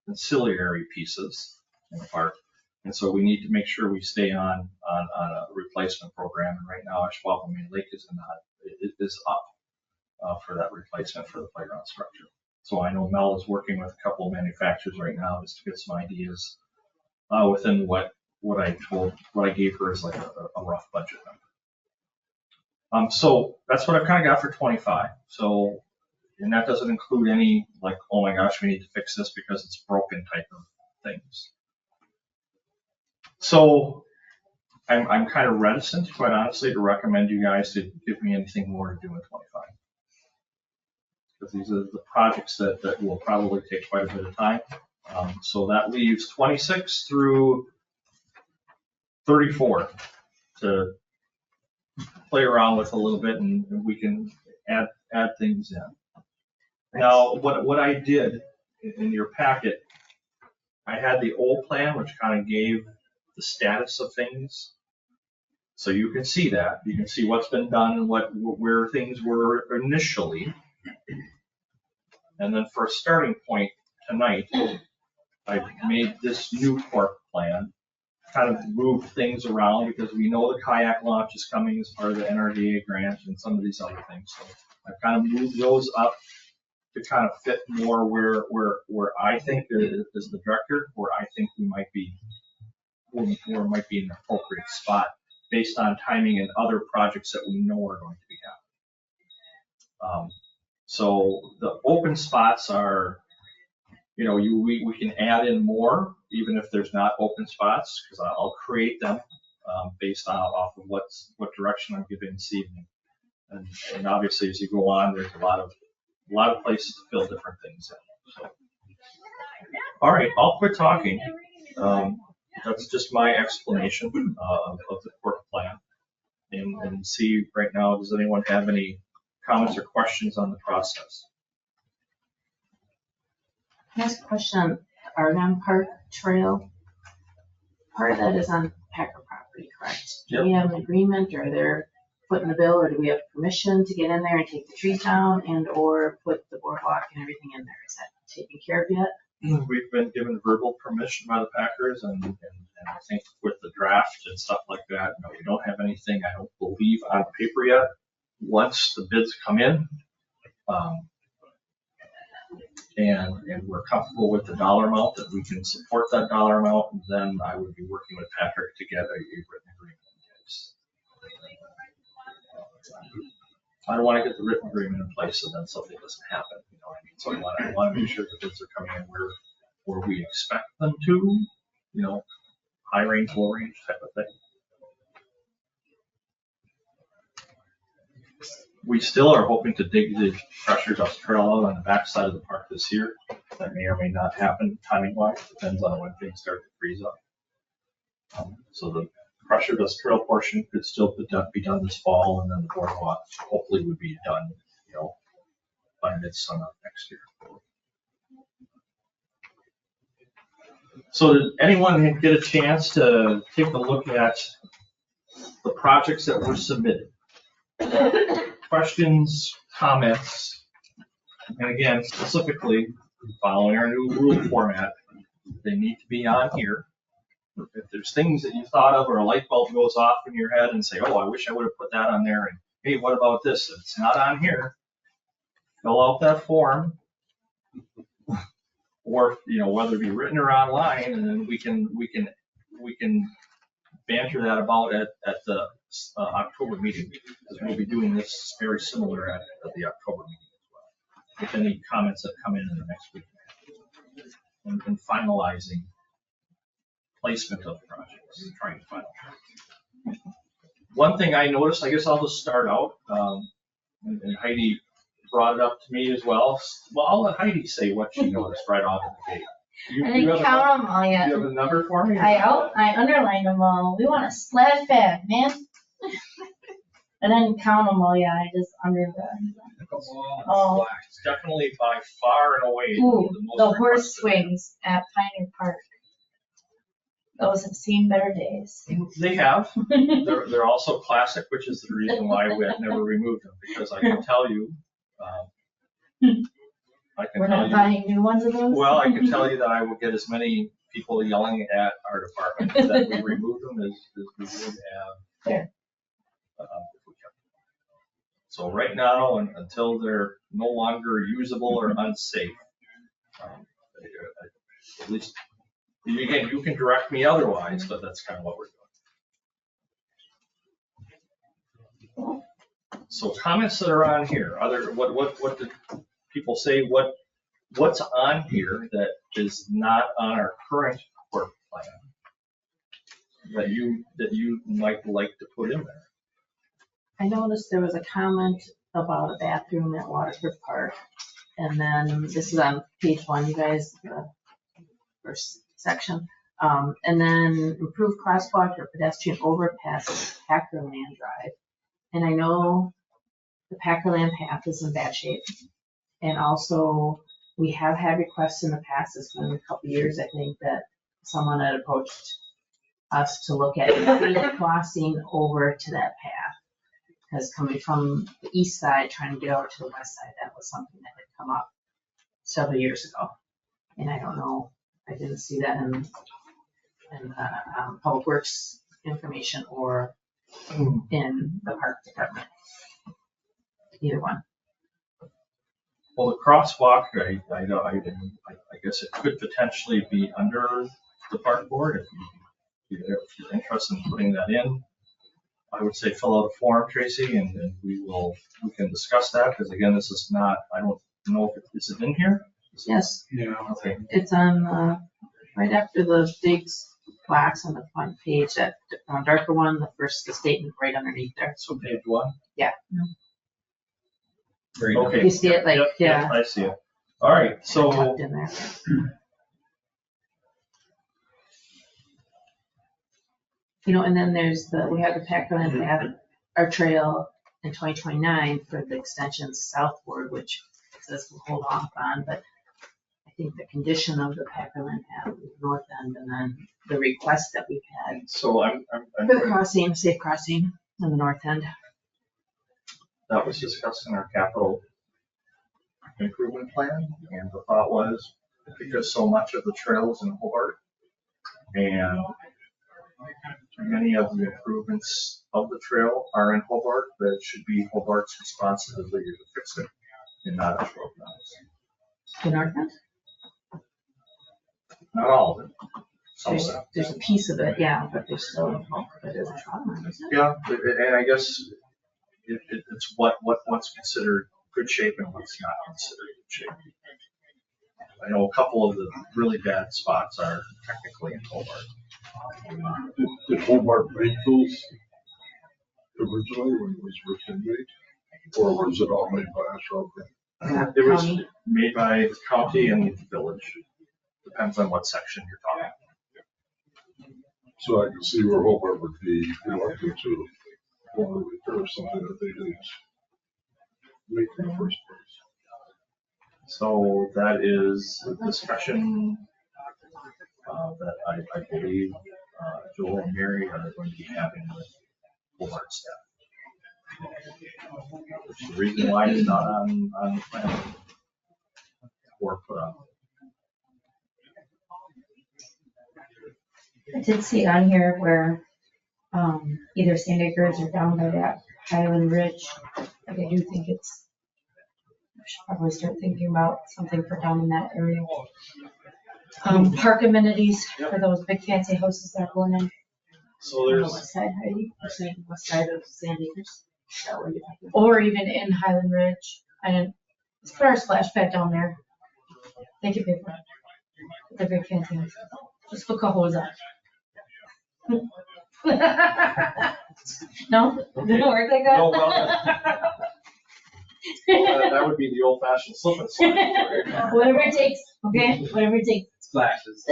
ancillary pieces in the park. And so we need to make sure we stay on a replacement program. And right now, Ashwaubenon Lake is up for that replacement for the playground structure. So I know Mel is working with a couple of manufacturers right now just to get some ideas within what I gave her as like a rough budget number. So that's what I've kind of got for 25. So, and that doesn't include any like, oh my gosh, we need to fix this because it's broken type of things. So I'm kind of reticent, quite honestly, to recommend you guys to give me anything more to do in 25. Because these are the projects that will probably take quite a bit of time. So that leaves 26 through 34 to play around with a little bit, and we can add things in. Now, what I did in your packet, I had the old plan, which kind of gave the status of things. So you can see that. You can see what's been done and where things were initially. And then for a starting point tonight, I made this new corp plan, kind of moved things around because we know the kayak launch is coming as part of the NRDA grant and some of these other things. So I kind of moved those up to kind of fit more where I think as the director, where I think we might be, where might be an appropriate spot based on timing and other projects that we know are going to be happening. So the open spots are, we can add in more, even if there's not open spots, because I'll create them based off of what direction I'm giving this evening. And obviously, as you go on, there's a lot of places to fill different things in. So, all right, I'll quit talking. That's just my explanation of the court plan, and see right now, does anyone have any comments or questions on the process? Can I ask a question on the Argonne Park Trail? Part of that is on Packer property, correct? Yep. Do we have an agreement, or they're footing the bill, or do we have permission to get in there and take the trees down and or put the boardwalk and everything in there? Is that taken care of yet? We've been given verbal permission by the Packers, and I think with the draft and stuff like that, no, we don't have anything, I don't believe, on paper yet. Once the bids come in, and we're comfortable with the dollar amount, that we can support that dollar amount, then I would be working with Patrick to get a written agreement in place. I don't want to get the written agreement in place and then something doesn't happen, you know what I mean? So I want to make sure the bids are coming in where we expect them to, high range, low range type of thing. We still are hoping to dig the pressure dust trail out on the back side of the park this year. That may or may not happen timing wise, depends on when things start to freeze up. So Pressureless trail portion could still be done this fall, and then the boardwalk hopefully would be done, by midsummer next year. So did anyone get a chance to take a look at the projects that were submitted? Questions, comments, and again, specifically, following our new rule format, they need to be on here. If there's things that you thought of or a light bulb goes off in your head and say, oh, I wish I would have put that on there, and hey, what about this? If it's not on here, fill out that form. Or, whether it be written or online, and then we can banter that about at the October meeting, because we'll be doing this very similar at the October meeting as well. If any comments that come in the next week, and finalizing placement of projects, trying to finalize. One thing I noticed, I guess I'll just start out, and Heidi brought it up to me as well. Well, I'll let Heidi say what she noticed right off the gate. I didn't count them all yet. Do you have a number for me? I underlined them all. We want a splash pad, man. I didn't count them all yet. I just underlined them. Oh. It's definitely by far and away Ooh, the most the horse requested. swings at Pioneer Park. Those have seen better days. They have. They're also classic, which is the reason why we have never removed them, because I can tell you, We're not buying new ones of those? well, I can tell you that I will get as many people yelling at our department that we remove them as we would have. Fair. If we kept them. So right now, until they're no longer usable or unsafe, at least, again, you can direct me otherwise, but that's kind of what we're doing. So comments that are on here, what did people say, what's on here that is not on our current work plan that you might like to put in there? I noticed there was a comment about a bathroom at Waterford Park, and then this is on page 1, you guys, the first section. And then improved crosswalk or pedestrian overpass at Packerland Drive. And I know the Packerland path is in bad shape. And also, we have had requests in the past, it's been a couple years, I think, that someone had approached us to look at crossing over to that path. Because coming from the east side, trying to get over to the west side, that was something that had come up several years ago. And I don't know, I didn't see that in Public Works information or in the park department. Either one. Well, the crosswalk, I guess it could potentially be under the park board if you're interested in putting that in. I would say fill out a form, Tracy, and we can discuss that, because again, this is not, I don't know if is it in here? Yes, Yeah. Okay. it's on, right after the big plaques on the front page, that darker one, the statement right underneath there. So page 1? Yeah. Very Okay. You see it, like, Yep, yeah. I see it. All right, so Tucked in there. And then we have the Packerland Path, our trail in 2029 for the extension southward, which it says we'll hold off on, but I think the condition of the Packerland Path is north end, and then the request that we've had so I'm for the crossing, safe crossing on the north end. that was discussed in our capital improvement plan, and the thought was, because so much of the trail is in Hobart, and many of the improvements of the trail are in Hobart, that it should be Hobart's responsibility to fix it, and not Ashwaubenon. The north end? Not all of it, some of it. There's a piece of it, yeah, but there's still a bulk of it as a trauma, isn't it? Yeah, and I guess it's what's considered good shape and what's not considered good shape. I know a couple of the really bad spots are technically in Hobart. Did Hobart make those originally when it was written made? Or was it all made by Ashwaubenon? It was County. made by the county and the village. Depends on what section you're talking. So I can see where Hobart would be reluctant to want to repair something that they didn't make in the first place. So that is a discussion that I believe Joel and Mary are going to be having with Hobart staff. Which is the reason why it's not on the plan or put on. I did see on here where, either Sand Acres or down by that Highland Ridge, like I do think it's, I should probably start thinking about something for down in that area. Park amenities for those big fancy houses that are going in. So On the there's, west side, Heidi, you're saying west side of Sand Acres? Is that what you're talking about? Or even in Highland Ridge. Let's put our splash pad down there. They can pay for it. They're big fancy houses. Just put Cahoes on. No? Didn't work like that? No, well, that would be the old fashioned slip and slide. Whatever it takes, okay? Whatever it takes. Splashes.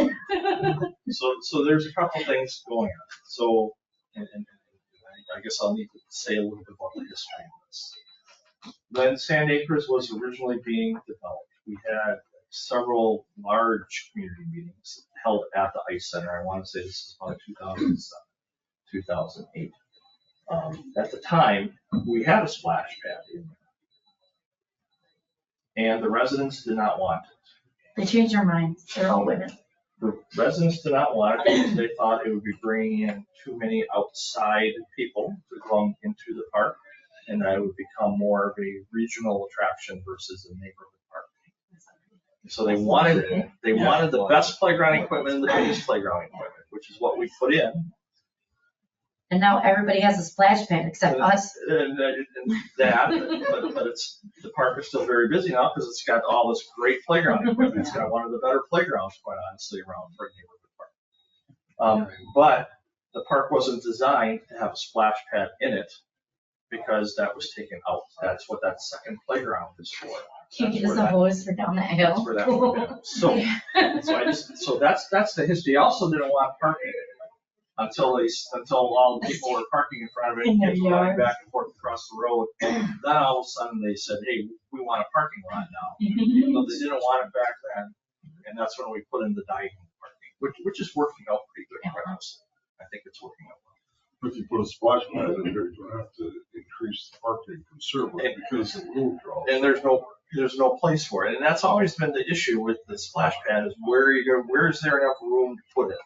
So there's a couple things going on. So, and I guess I'll need to say a little bit about the history of this. When Sand Acres was originally being developed, we had several large community meetings held at the Ice Center. I want to say this is about 2007, 2008. At the time, we had a splash pad in there. And the residents did not want it. They changed their minds. They're all women. The residents did not want it because they thought it would be bringing in too many outside people to come into the park, and that it would become more of a regional attraction versus a neighborhood park. So they wanted the best playground equipment and the biggest playground equipment, which is what we put in. And now everybody has a splash pad except us. And but it's, the park is still very busy now because it's got all this great playground equipment. It's got one of the better playgrounds, quite honestly, around for a neighborhood park. But the park wasn't designed to have a splash pad in it because that was taken out. That's what that second playground is for. Can't get us a hose for down that hill. That's where that would be. So that's the history. I also didn't want parking until all the people were parking in front of it, In their kids were running yards. back and forth across the road. And then all of a sudden they said, hey, we want a parking lot now. Even though they didn't want it back then. And that's when we put in the diagonal parking, which is working out pretty good, quite honestly. I think it's working out well. If you put a splash pad in there, you're gonna have to increase the parking considerably because it will draw. And there's no place for it. And that's always been the issue with the splash pad is where is there enough room to put it?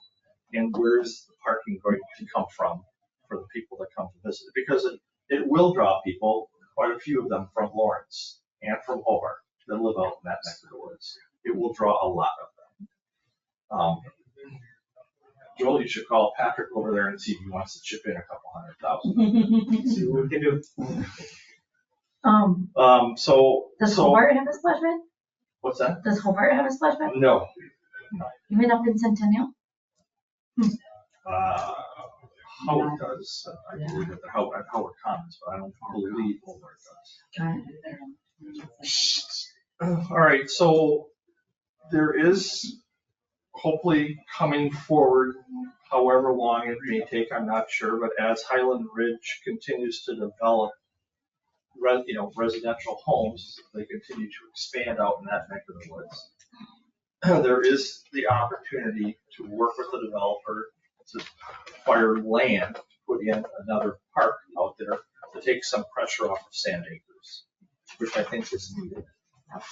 And where's the parking going to come from for the people that come to visit? Because it will draw people, quite a few of them from Lawrence and from Hobart that live out in that neck of the woods. It will draw a lot of them. Joel, you should call Patrick over there and see if he wants to chip in a couple $100,000. See what we can do. Does Hobart have a splash pad? What's that? Does Hobart have a splash pad? No. Even up in Centennial? Howard does, I believe at Howard Commons, but I don't believe Hobart does. All right, so there is hopefully coming forward, however long it may take, I'm not sure, but as Highland Ridge continues to develop residential homes, they continue to expand out in that neck of the woods. There is the opportunity to work with the developer to acquire land to put in another park out there to take some pressure off of Sand Acres, which I think is needed.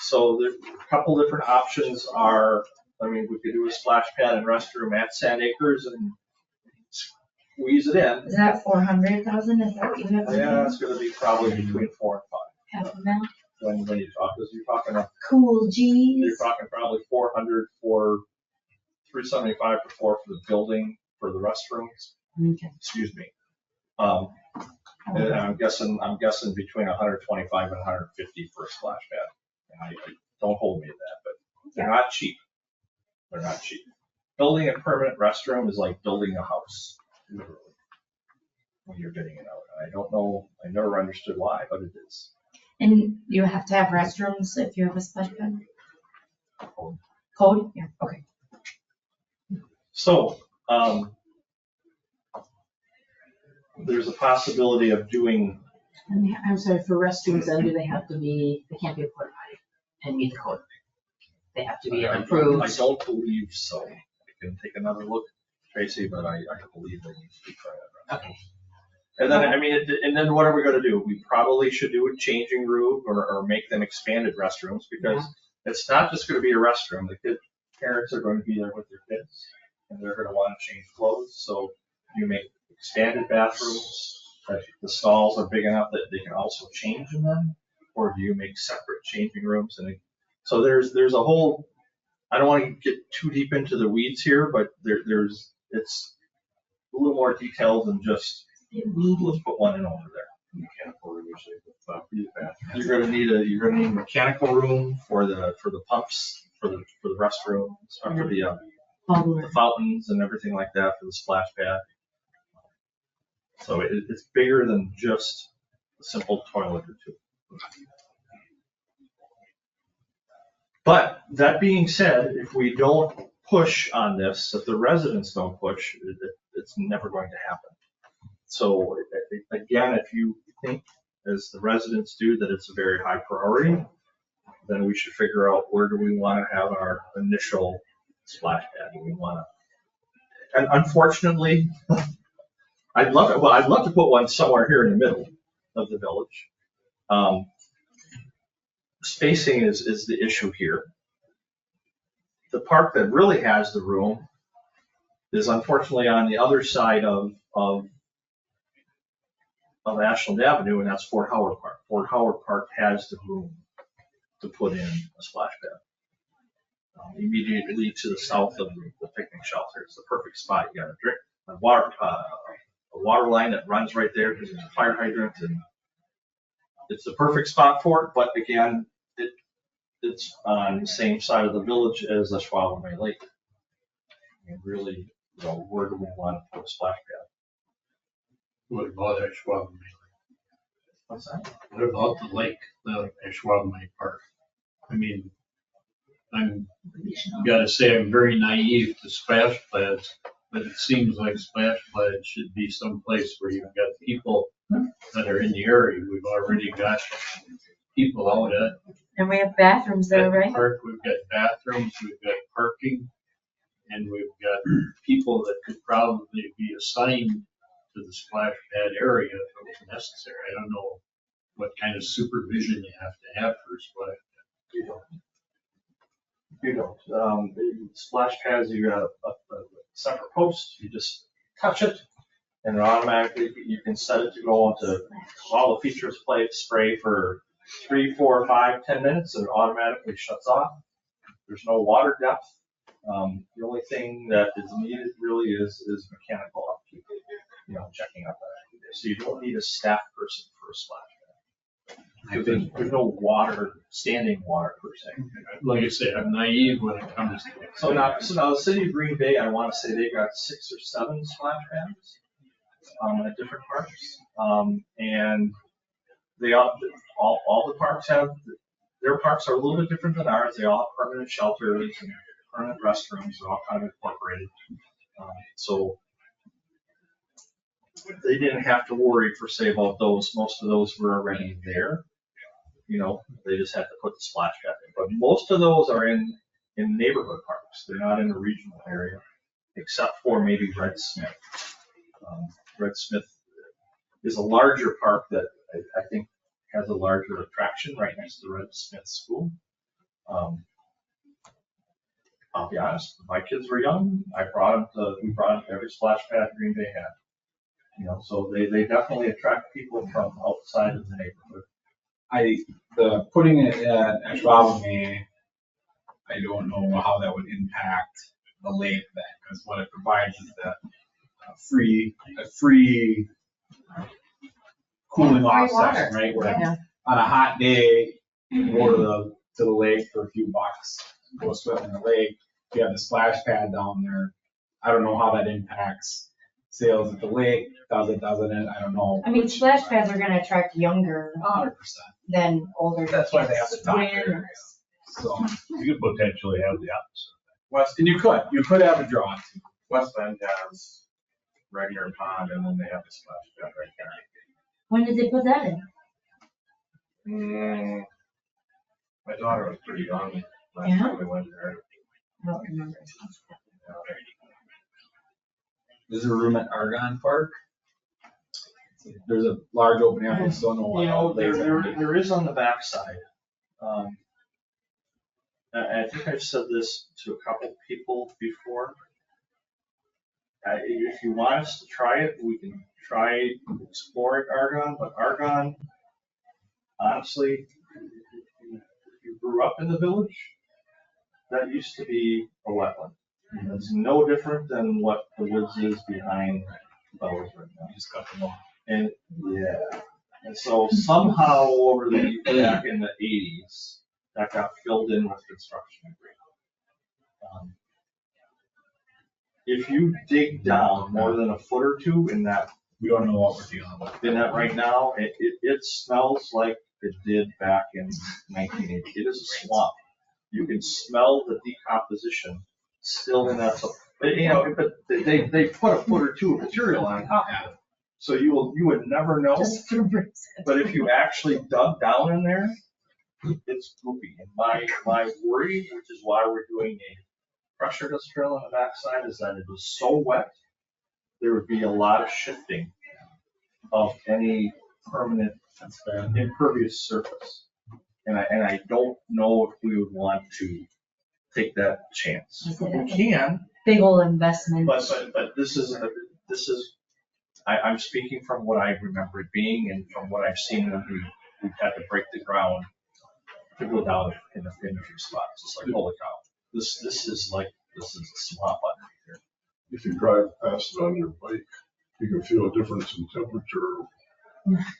So there, a couple different options are, we could do a splash pad and restroom at Sand Acres and squeeze it in. Is that 400,000? Is that what you have? Yeah, it's gonna be probably between 4 and 5. Half a mil? When you talk, because you're talking, Cool, geez. you're talking probably 400 for 375 for the building for the restrooms. Okay. Excuse me. And I'm guessing between 125 and 150 for a splash pad. And I don't hold me to that, but they're not cheap. They're not cheap. Building a permanent restroom is like building a house, literally, when you're getting it out. I don't know, I never understood why, but it is. And you have to have restrooms if you have a splash pad? Code? Yeah, okay. So, there's a possibility of doing, And I'm sorry, for restrooms, then do they have to be, they can't be a porta potty and meet the code? They have to be approved. I don't believe so. I can take another look, Tracy, but I believe they need to be tried. Okay. And then, I mean, and then what are we gonna do? We probably should do a changing room or make them expanded restrooms, because it's not just gonna be a restroom. The parents are going to be there with their kids, and they're gonna wanna change clothes, so you make expanded bathrooms, that the stalls are big enough that they can also change in them, or do you make separate changing rooms? And so there's a whole, I don't wanna get too deep into the weeds here, but it's a little more detailed than just, let's put one in over there. Mechanical room, you're gonna need a mechanical room for the pumps, for the restrooms, for the fountains and everything like that, for the splash pad. So it's bigger than just a simple toilet or two. But that being said, if we don't push on this, if the residents don't push, it's never going to happen. So again, if you think, as the residents do, that it's a very high priority, then we should figure out where do we want to have our initial splash pad. Do we want to? And unfortunately, I'd love to put one somewhere here in the middle of the village. Spacing is the issue here. The park that really has the room is unfortunately on the other side of Ashland Avenue, and that's Fort Howard Park. Fort Howard Park has the room to put in a splash pad. Immediately to the south of the picnic shelter. It's the perfect spot. You got a water line that runs right there because there's a fire hydrant, and it's the perfect spot for it. But again, it's on the same side of the village as the Ashwaubenon Lake. And really, where do we want to put a splash pad? What about Ashwaubenon? What's that? What about the lake, the Ashwaubenon Park? I mean, gotta say, I'm very naive to splash pads, but it seems like splash pads should be someplace where you've got people that are in the area. We've already got people out at. And we have bathrooms there, right? Park, we've got bathrooms, we've got parking, and we've got people that could probably be assigned to the splash pad area if it was necessary. I don't know what kind of supervision you have to have for a splash pad. You don't. Splash pads, you got a separate post, you just touch it, and automatically you can set it to go into all the features spray for 3, 4, 5, 10 minutes, and it automatically shuts off. There's no water depth. The only thing that is needed really is mechanical upkeep, checking out that. So you don't need a staff person for a splash pad. There's no standing water per se. Like I said, I'm naive when it comes to it. So now the city of Green Bay, I want to say they got 6 or 7 splash pads at different parks, and they all the parks have, their parks are a little bit different than ours. They all have permanent shelters and permanent restrooms. They're all kind of incorporated. So they didn't have to worry per se about those. Most of those were already there. They just had to put the splash pad in. But most of those are in neighborhood parks. They're not in the regional area, except for maybe Red Smith. Red Smith is a larger park that I think has a larger attraction right next to Red Smith School. I'll be honest, when my kids were young, we brought them to every splash pad Green Bay had. So they definitely attract people from outside of the neighborhood. Putting it at Ashwaubenon, I don't know how that would impact the lake then, because what it provides is that free cooling off section, right? Where on a hot day, you go to the lake for a few bucks, go swim in the lake. You have the splash pad down there. I don't know how that impacts sales at the lake. Doesn't it? I don't know. I mean, splash pads are gonna attract younger 100%. than older. That's why they have to top Swim. area. So You could potentially have the opposite. and you could have a draw too. West Bend has regular pond, and then they have a splash pad right there. When did they put that in? My daughter was pretty young last Yeah? time we went there. I don't remember. Is there room at Argonne Park? There's a large open area, I just don't know what. You know, all lays there underneath. is on the backside. I think I've said this to a couple people before. If you want us to try it, we can try exploring Argonne, but Argonne, honestly, if you grew up in the village, that used to be a wetland. It's no different than what the woods is behind Bowers right now. Just cut them off. And, yeah, and so somehow over back in the 80s, that got filled in with construction debris. If you dig down more than a foot or two in that, We don't know what we're dealing with. right now, it smells like it did back in 1980. It is a swamp. You can smell the decomposition still in that, but, you know, but they put a foot or two of material on top of it. So you would never know, Just for but if you actually dug down in there, it's goopy. And my worry, which is why we're doing a pressure test drill on the backside, is that it is so wet, there would be a lot of shifting of any permanent impervious surface. And I don't know if we would want to take that chance. We can, Big old investment. but this is, I'm speaking from what I remember it being and from what I've seen when we've had to break the ground to go down in a few spots. It's like, holy cow, this is a swamp underneath here. If you drive past it on your bike, you can feel a difference in temperature.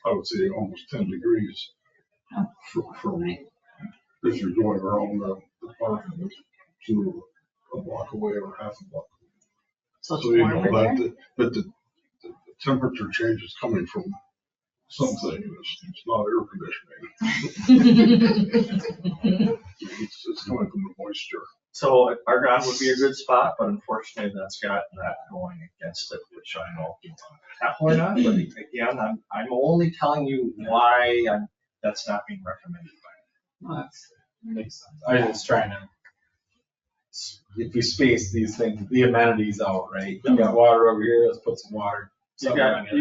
I would say almost 10 degrees from if you're going around the park to a block away or half a block. So So you know that the temperature change is coming from something. It's not air conditioning. It's coming from the moisture. So Argonne would be a good spot, but unfortunately that's got that going against it, which I know or not. But again, I'm only telling you why that's not being recommended by me. Well, that makes sense. I was just trying to, if we space these things, the amenities out, right? You got water over here, let's put some water. You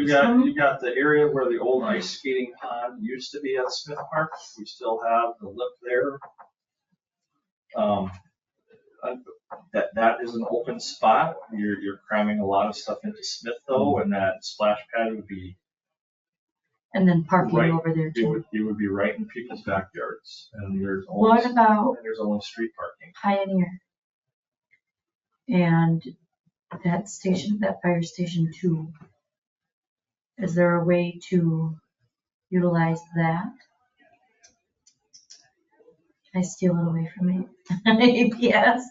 got the area where the old ice skating pond used to be at Smith Park. We still have the lip there. That is an open spot. You're cramming a lot of stuff into Smith though, and that splash pad would be. And then parking Right. over there too. It would be right in people's backyards, and there's What about there's only street parking. Pioneer? And that station, that fire station 2. Is there a way to utilize that? Can I steal it away from me? APS.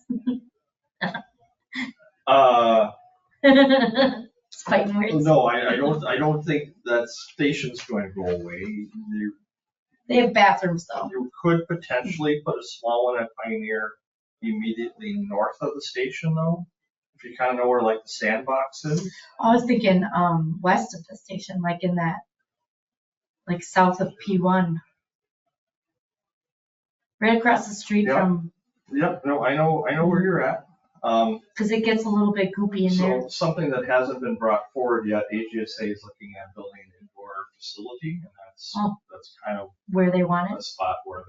It's fighting words. No, I don't think that station's going to go away. They have bathrooms though. You could potentially put a small one at Pioneer immediately north of the station though, if you kind of know where like the sandbox is. I was thinking, west of the station, like in that, like south of P1. Right across the street Yeah. from, Yep, no, I know where you're at. cause it gets a little bit goopy in there. So something that hasn't been brought forward yet, AGSA is looking at building an indoor facility, and that's kind of Where they want it. a spot where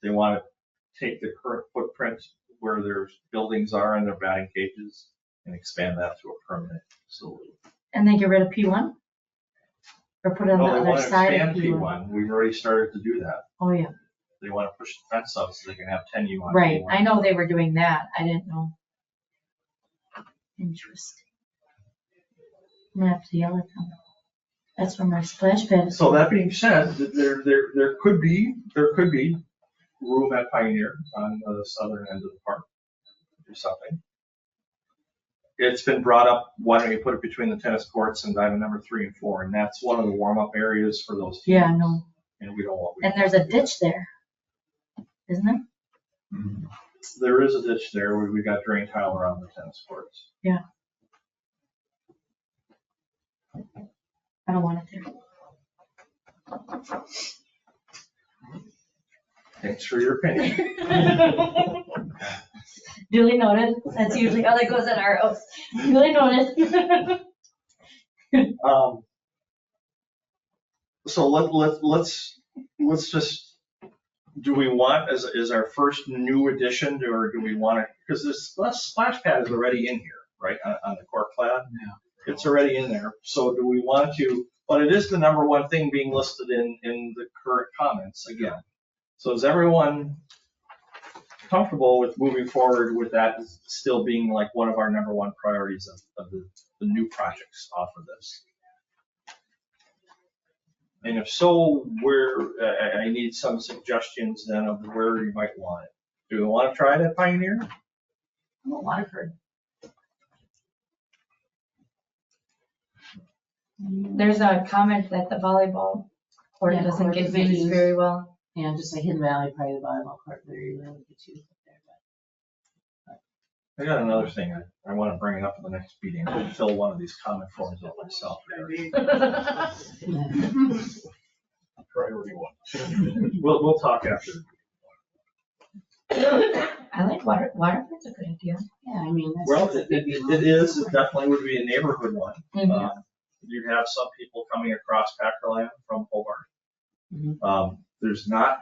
they want to take the current footprint where their buildings are and their batting cages and expand that to a permanent facility. And then get rid of P1? Or put it on No, the they other want to side of expand P1? P1. We've already started to do that. Oh, yeah, They want to push the fence up so they can have 10 U on right. P1. I know they were doing that. I didn't know. Interesting. I'm gonna have to yell at them. That's where my splash pad is. So that being said, there could be room at Pioneer on the southern end of the park to do something. It's been brought up, why don't you put it between the tennis courts and diamond number 3 and 4, and that's one of the warm-up areas for those teams. Yeah, I know. And we don't want. And there's a ditch there, isn't there? There is a ditch there where we got drain tile around the tennis courts. Yeah. I don't want it Thanks for your opinion. there. Duly noted. That's usually how that goes at our house. Duly noted. So let's just, do we want as our first new addition, or do we want to, because this splash pad is already in here, right, on the core plan? Yeah. It's already in there, so do we want to, but it is the number one thing being listed in the current comments again. So is everyone comfortable with moving forward with that still being like one of our number one priorities of the new projects off of this? And if so, I need some suggestions then of where you might want it. Do we want to try it at Pioneer? Well, Waterford. There's a comment that the volleyball court Yeah, doesn't court get doesn't used use- very well. And just like Hidden Valley, probably the volleyball court, very rarely gets used up there, I got another thing I want to bring it up in the next meeting. I'll fill one of these comment forms out myself. Priority one. We'll talk after. I like Waterford's a good idea. Yeah, I mean. that's- Well, it is, it definitely would be a neighborhood one. You have some people coming across Packerland from Hobart. There's not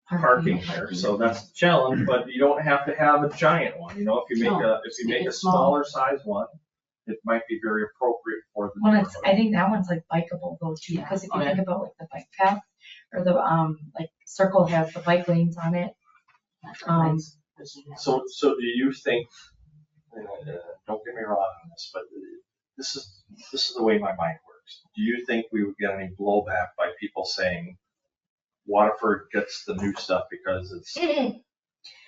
parking there, so that's the challenge, but you don't have to have a giant one, you know, if you make a smaller size one, it might be very appropriate for the Well, neighborhood. I think that one's like bikeable though too, because if you think about like the bike path or the, like Circle has the bike lanes on it. So do you think, don't get me wrong on this, but this is the way my mind works. Do you think we would get any blowback by people saying Waterford gets the new stuff because it's,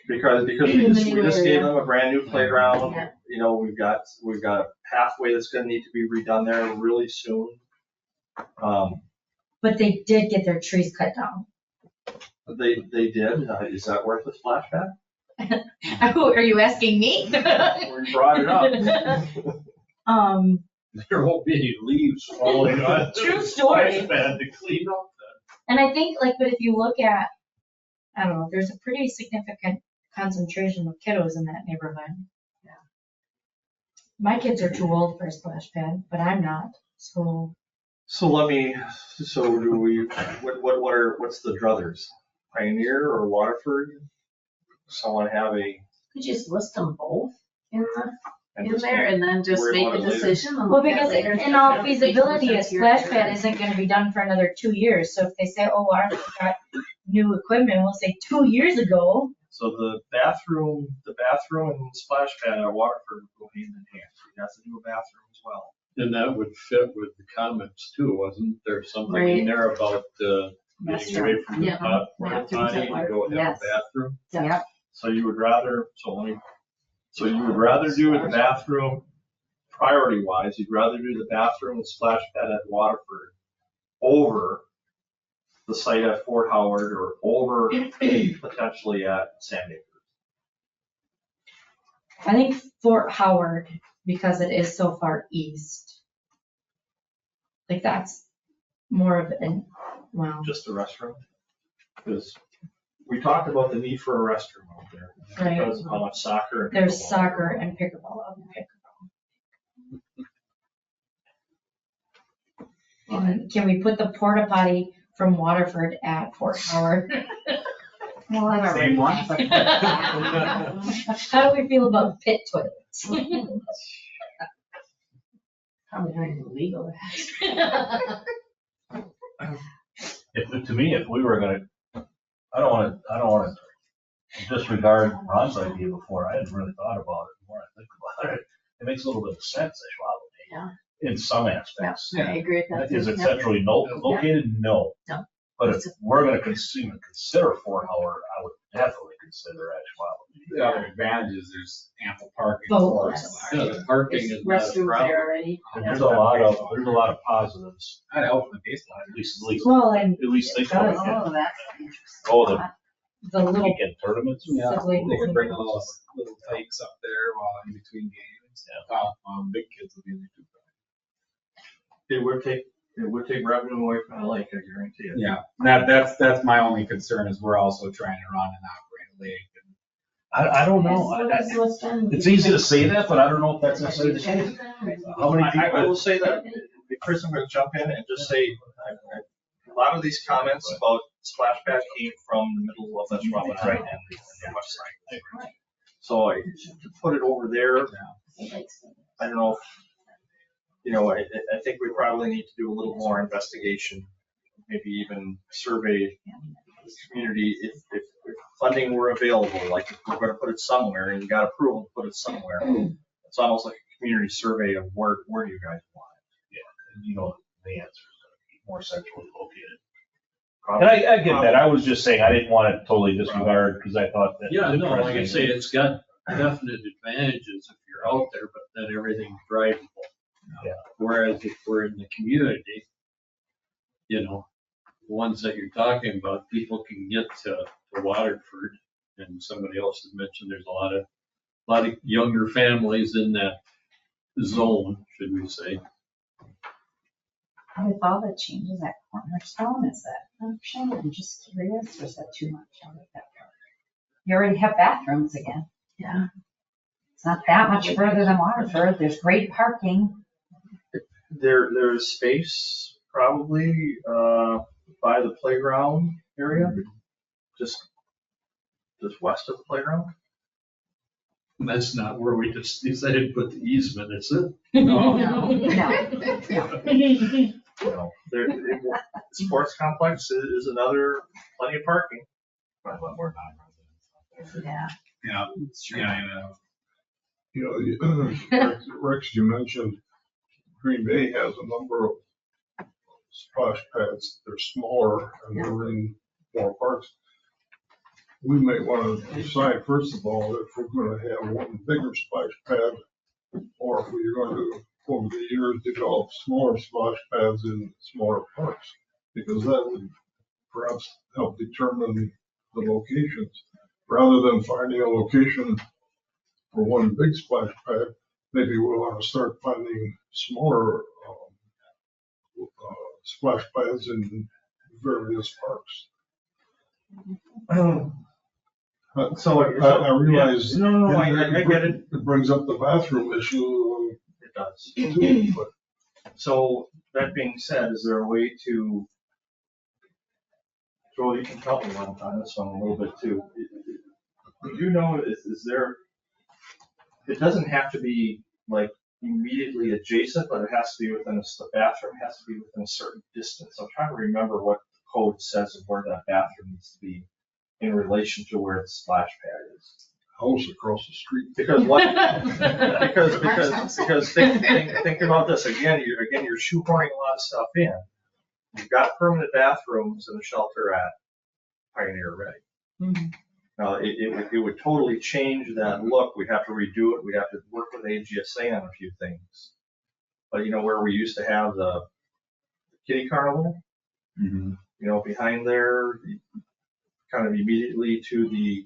because we just gave them a brand new playground, Yeah. you know, we've got a pathway that's gonna need to be redone there really soon. But they did get their trees cut down. They did, is that worth a splash pad? Are you asking me? We brought it up. There won't be any leaves falling on. True story. Splash pad to clean up And I think like, but if you look at, I don't know, there's a pretty significant concentration of kiddos in that neighborhood. Yeah. My kids are too old for a splash pad, but I'm not, so. So do we, what's the druthers? Pioneer or Waterford? Someone have a. Could you just list them both in and in just there and then just worry make about a it later. decision? and Well, look at because it later? in all feasibility, a That's your splash turn. pad isn't gonna be done for another 2 years. So if they say, oh, Waterford got new equipment, we'll say 2 years ago. So the bathroom and splash pad at Waterford go hand in hand. You have to do a bathroom as well. And that would fit with the comments too, wasn't there something Right. in there about getting away from the Yeah. hot water Bathrooms potty at to work. go have a Yes. bathroom? Yep. So you would rather, do the bathroom, priority wise, you'd rather do the bathroom and splash pad at Waterford over the site at Fort Howard or over potentially at Sandy. I think Fort Howard, because it is so far east. Like that's more of an, well, Just a restroom? Because we talked about the need for a restroom out there. Right. Because of how much soccer. and there's pickleball. soccer and pickleball out there. Can we put the porta potty from Waterford at Fort Howard? Same one. How do we feel about pit toilets? Probably not even legal. To me, if we were gonna, I don't wanna disregard Ron's idea before. I hadn't really thought about it. The more I think about it, it makes a little bit of sense, Yeah. in some aspects. I agree with that. Is it Yeah. centrally located? No. No. But if we're gonna even consider Fort Howard, I would definitely consider Ashwaubenon. The other advantage is there's ample parking. Both. for Yes. splash. Yeah, the parking is not a Restrooms problem. there already. There's a lot of positives, I'd help with the baseline. at least Well, and think does. about it. Oh, that's interesting. Oh, the the little, weekend tournaments. Yeah, Siblings. they could bring a little takes up there while in between games. Big kids will be in there too. It would take revenue away from the lake, I guarantee it. Yeah, that's my only concern is we're also trying to run and operate a lake. I don't know. It's easy to say that, but I don't know if that's necessarily the case. How many I people? will say that, Chris, I'm gonna jump in and just say, a lot of these comments about splash pad came from the middle of Ashwaubenon and the west side. So to put it over there, I don't know if, I think we probably need to do a little more investigation, maybe even survey the community if funding were available, like if we're gonna put it somewhere and you got approval to put it somewhere. It's almost like a community survey of where do you guys want it? Yeah, and the answer is going to be more centrally located. And I get that. I was just saying I didn't want to totally disregard because I thought that. Yeah, no, like I say, it's got definite advantages if you're out there, but then everything's drivable. Yeah. Whereas if we're in the community, the ones that you're talking about, people can get to Waterford, and somebody else had mentioned there's a lot of younger families in that zone, should we say. With all the changes at Cornerstone, is that an option? I'm just curious, or is that too much? I like that part. You already have bathrooms again. Yeah. It's not that much further than Waterford. There's great parking. There's space probably by the playground area, just west of the playground. And that's not where we just decided to put the easement, is it? No. Sports complex is another, plenty of parking. Probably a lot more non-residents. Yeah. Rex, you mentioned Green Bay has a number of splash pads. They're smaller and they're in more parks. We may want to decide, first of all, if we're going to have one bigger splash pad or if we're going to, over the years, develop smaller splash pads in smaller parks, because that would perhaps help determine the locations. Rather than finding a location for one big splash pad, maybe we'll want to start finding smaller splash pads in various parks. So I realize. No, I get it. It brings up the bathroom issue. It does. Too, but So that being said, is there a way to, Joel, you can help me on this one a little bit too. Do you know, is there, it doesn't have to be like immediately adjacent, but it has to be within the bathroom has to be within a certain distance. I'm trying to remember what the code says of where that bathroom needs to be in relation to where the splash pad is. house across the street. Because think about this again. You're shoehorning a lot of stuff in. You've got permanent bathrooms in the shelter at Pioneer already. Mm-hmm. Now it would totally change that look. We'd have to redo it. We'd have to work with AGSA on a few things. But where we used to have the kiddie carnival, behind there, kind of immediately to the.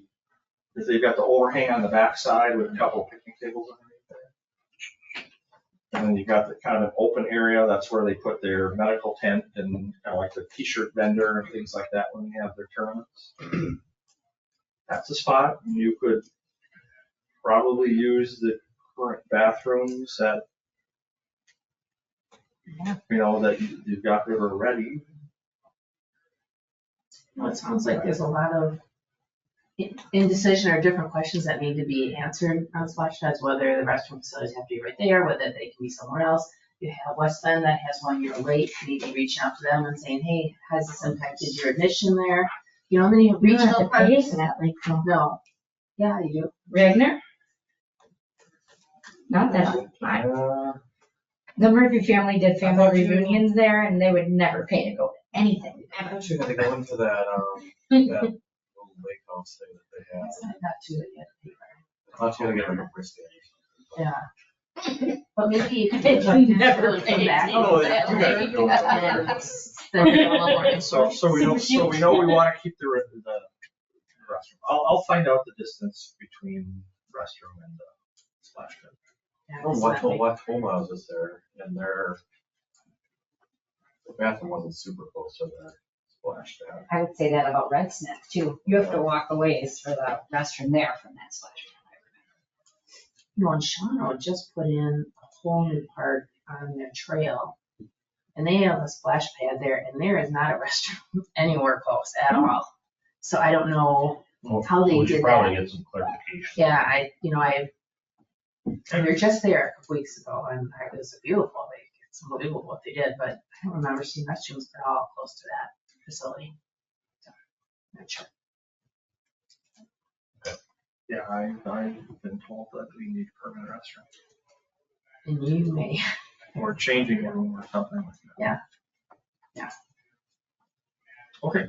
If they've got the overhang on the backside with a couple of picnic tables underneath there. And then you've got the kind of open area, that's where they put their medical tent and kind of like the t-shirt vendor and things like that when they have their tournaments. That's a spot you could probably use the current bathrooms that, that you've got that are ready. Well, it sounds like there's a lot of indecision or different questions that need to be answered on splash pads, whether the restroom facilities have to be right there, whether they can be somewhere else. You have West Bend that has one year late, maybe reaching out to them and saying, hey, has this impacted your admission there? And then you have We don't have regional to pay parks. for that, like, No. Yeah, you do. Ragnar? Not that, the Murphy family did family reunions there and they would never pay to go to anything. I actually had to go into that little lake house thing that they have. It's not too that you have to pay for. I thought you had to get like a wristband. Yeah. But maybe you could. It's never come paid. back. Oh, yeah, you gotta go. Then you have a little more So we know we want to keep the restroom. I'll find out the distance between restroom and splash pad. Yeah, Oh, it's what not big. home houses there, and they're The bathroom wasn't super close to the splash pad. I would say that about Red Smith too. You have to walk a ways for the restroom there from that splash pad. You know, and Shawano just put in a whole new part on their trail. And they have a splash pad there, and there is not a restroom anywhere close at all. So I don't know how they We should did probably that. get some clarification. Yeah, and they're just there a couple weeks ago, and it was a beautiful lake. It's unbelievable what they did, but I don't remember seeing restrooms at all close to that facility. So, not sure. Yeah, I've been told that we need permanent restrooms And you may, or changing room or something like that. Yeah. Yeah. Okay.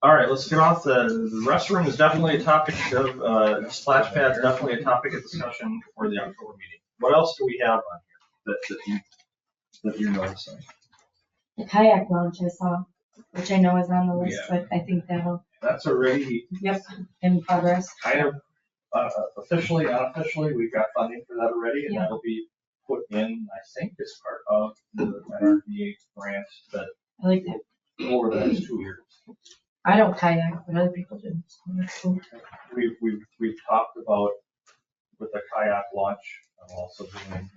All right, let's get off the restroom is definitely a topic of, splash pad is definitely a topic of discussion for the October meeting. What else do we have on here that you're noticing? The kayak launch I saw, which I know is on the list, but I think that'll, That's already in progress. kind of officially, unofficially, we've got funding for that already, and that'll be put in, I think, as part of the NRDA grant that I like that. over the next 2 years. I don't kayak, but other people do. So that's cool. We've talked about with the kayak launch, also doing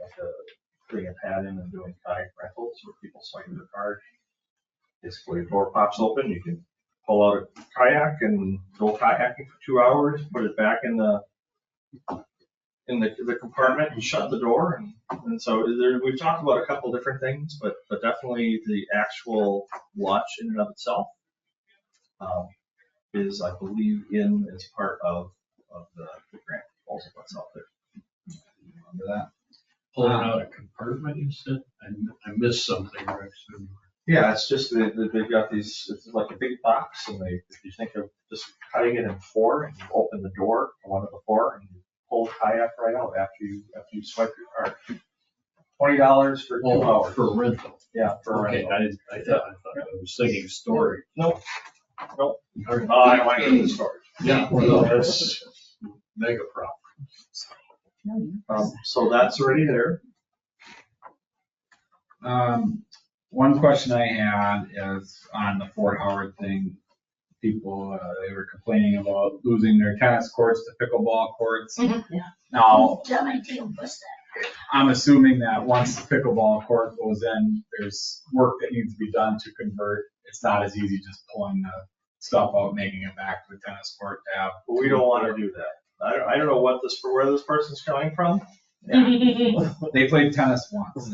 putting a pad in and doing kayak rentals where people swipe their card. Basically, the door pops open, you can pull out a kayak and go kayaking for 2 hours, put it back in the compartment and shut the door. And so we've talked about a couple different things, but definitely the actual launch in and of itself is, I believe, as part of the grant proposal that's out there. Remember that? Pulling out a compartment, you said? I missed something, Rex. Yeah, it's just that they've got these, it's like a big box, and if you think of just cutting it in 4, and you open the door, one of the 4, and you pull the kayak right out after you swipe your card. $20 for 2 hours. For rental. Yeah, for Okay, rental. I thought I was thinking storage. Nope. I don't want to get into storage. Yeah, well, that's mega problem. So that's already there. One question I had is on the Fort Howard thing. People, they were complaining about losing their tennis courts to pickleball courts. Yeah. Now, I'm assuming that once the pickleball court goes in, there's work that needs to be done to convert. It's not as easy just pulling the stuff out, making it back to the tennis court to have. But we don't want to do that. I don't know where this person's coming from. They played tennis once.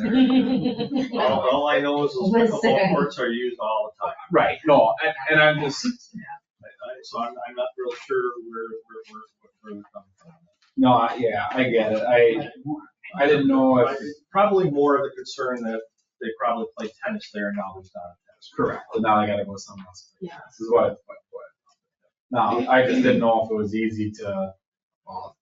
All I know is those pickleball courts are used all the time. Right, no, and I'm just, So I'm not real sure where they're coming from. no, yeah, I get it. I didn't know if. Probably more of the concern that they probably play tennis there and now there's not a tennis court. Correct, but now I gotta go somewhere else. Yeah. This is what. No, I just didn't know if it was easy to, well,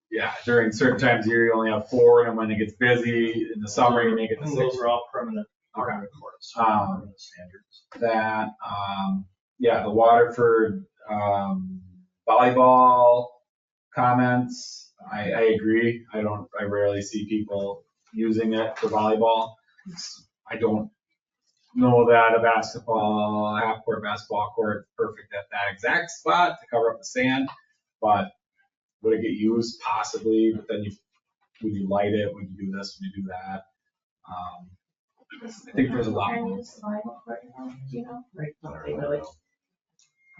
yeah, during certain times of year, you only have 4, and when it gets busy in the summer, you make it to And 6. those are all permanent courts. Permanent standards. That, yeah, the Waterford, volleyball comments, I agree. I rarely see people using it for volleyball. I don't know that a half-court basketball court is perfect at that exact spot to cover up the sand, but would it get used? Possibly, but then would you light it? Would you do this? Would you do that? I think there's a lot more.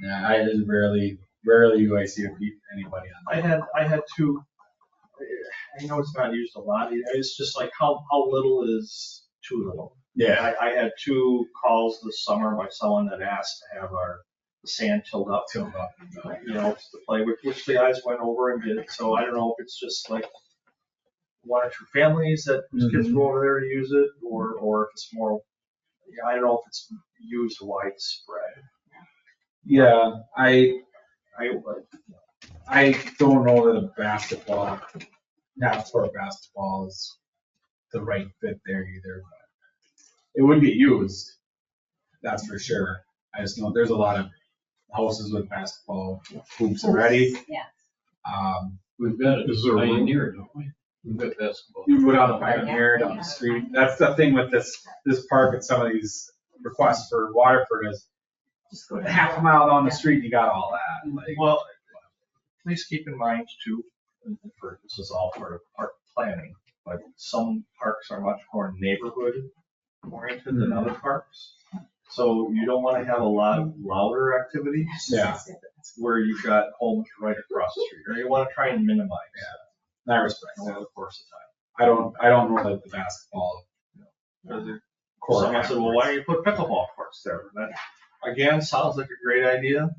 Yeah, I just rarely do I see anybody on that. I had 2, I know it's not used a lot, it's just like how little is too little. Yeah, I had 2 calls this summer by someone that asked to have the sand tilled up. To play, which the guys went over and did. So I don't know if it's just like 1 or 2 families that kids go over there to use it, or if it's more, I don't know if it's used widespread. yeah, I don't know that a half-court basketball is the right fit there either. But it would get used, that's for sure. I just know there's a lot of houses with basketball hoops already. Yeah. We've got a Pioneer, don't we? Good basketball. You go down the Pioneer, down the street. That's the thing with this park and some of these requests for Waterford is Just go to half a mile down the street, you got all that. Like, Well, please keep in mind too, this is all part of park planning, but some parks are much more neighborhood oriented than other parks. So you don't want to have a lot of louder activities Yeah. where you've got homes right across the street, or you want to try and minimize in that respect. that over the course of time. I don't know that the basketball court. Someone said, well, why don't you put pickleball courts there? That, again, sounds like a great idea.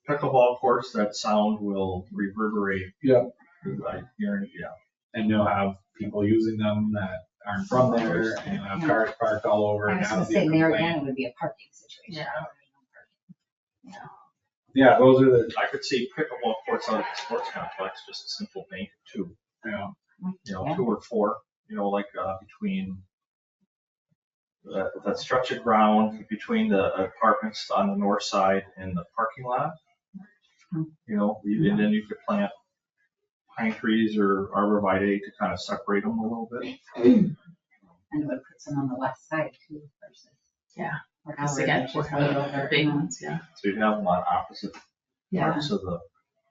Pickleball courts, that sound will reverberate. Yeah. I guarantee, yeah. And you'll have people using them that aren't from there, and you'll have cars parked all over. I and was that'll gonna be a say there complaint. again, it would be a parking situation. Yeah, those are the, I could see pickleball courts out at the sports complex, just a simple paint two, you know, two or four, like between that stretch of ground between the apartments on the north side and the parking lot. And then you could plant pine trees or arborvitae to kind of separate them a little bit. And it would put some on the west side too versus. Yeah. Or Because however again, it's we're just having laid the over. big ones, yeah. So you'd have them on opposite Yeah, parts of the.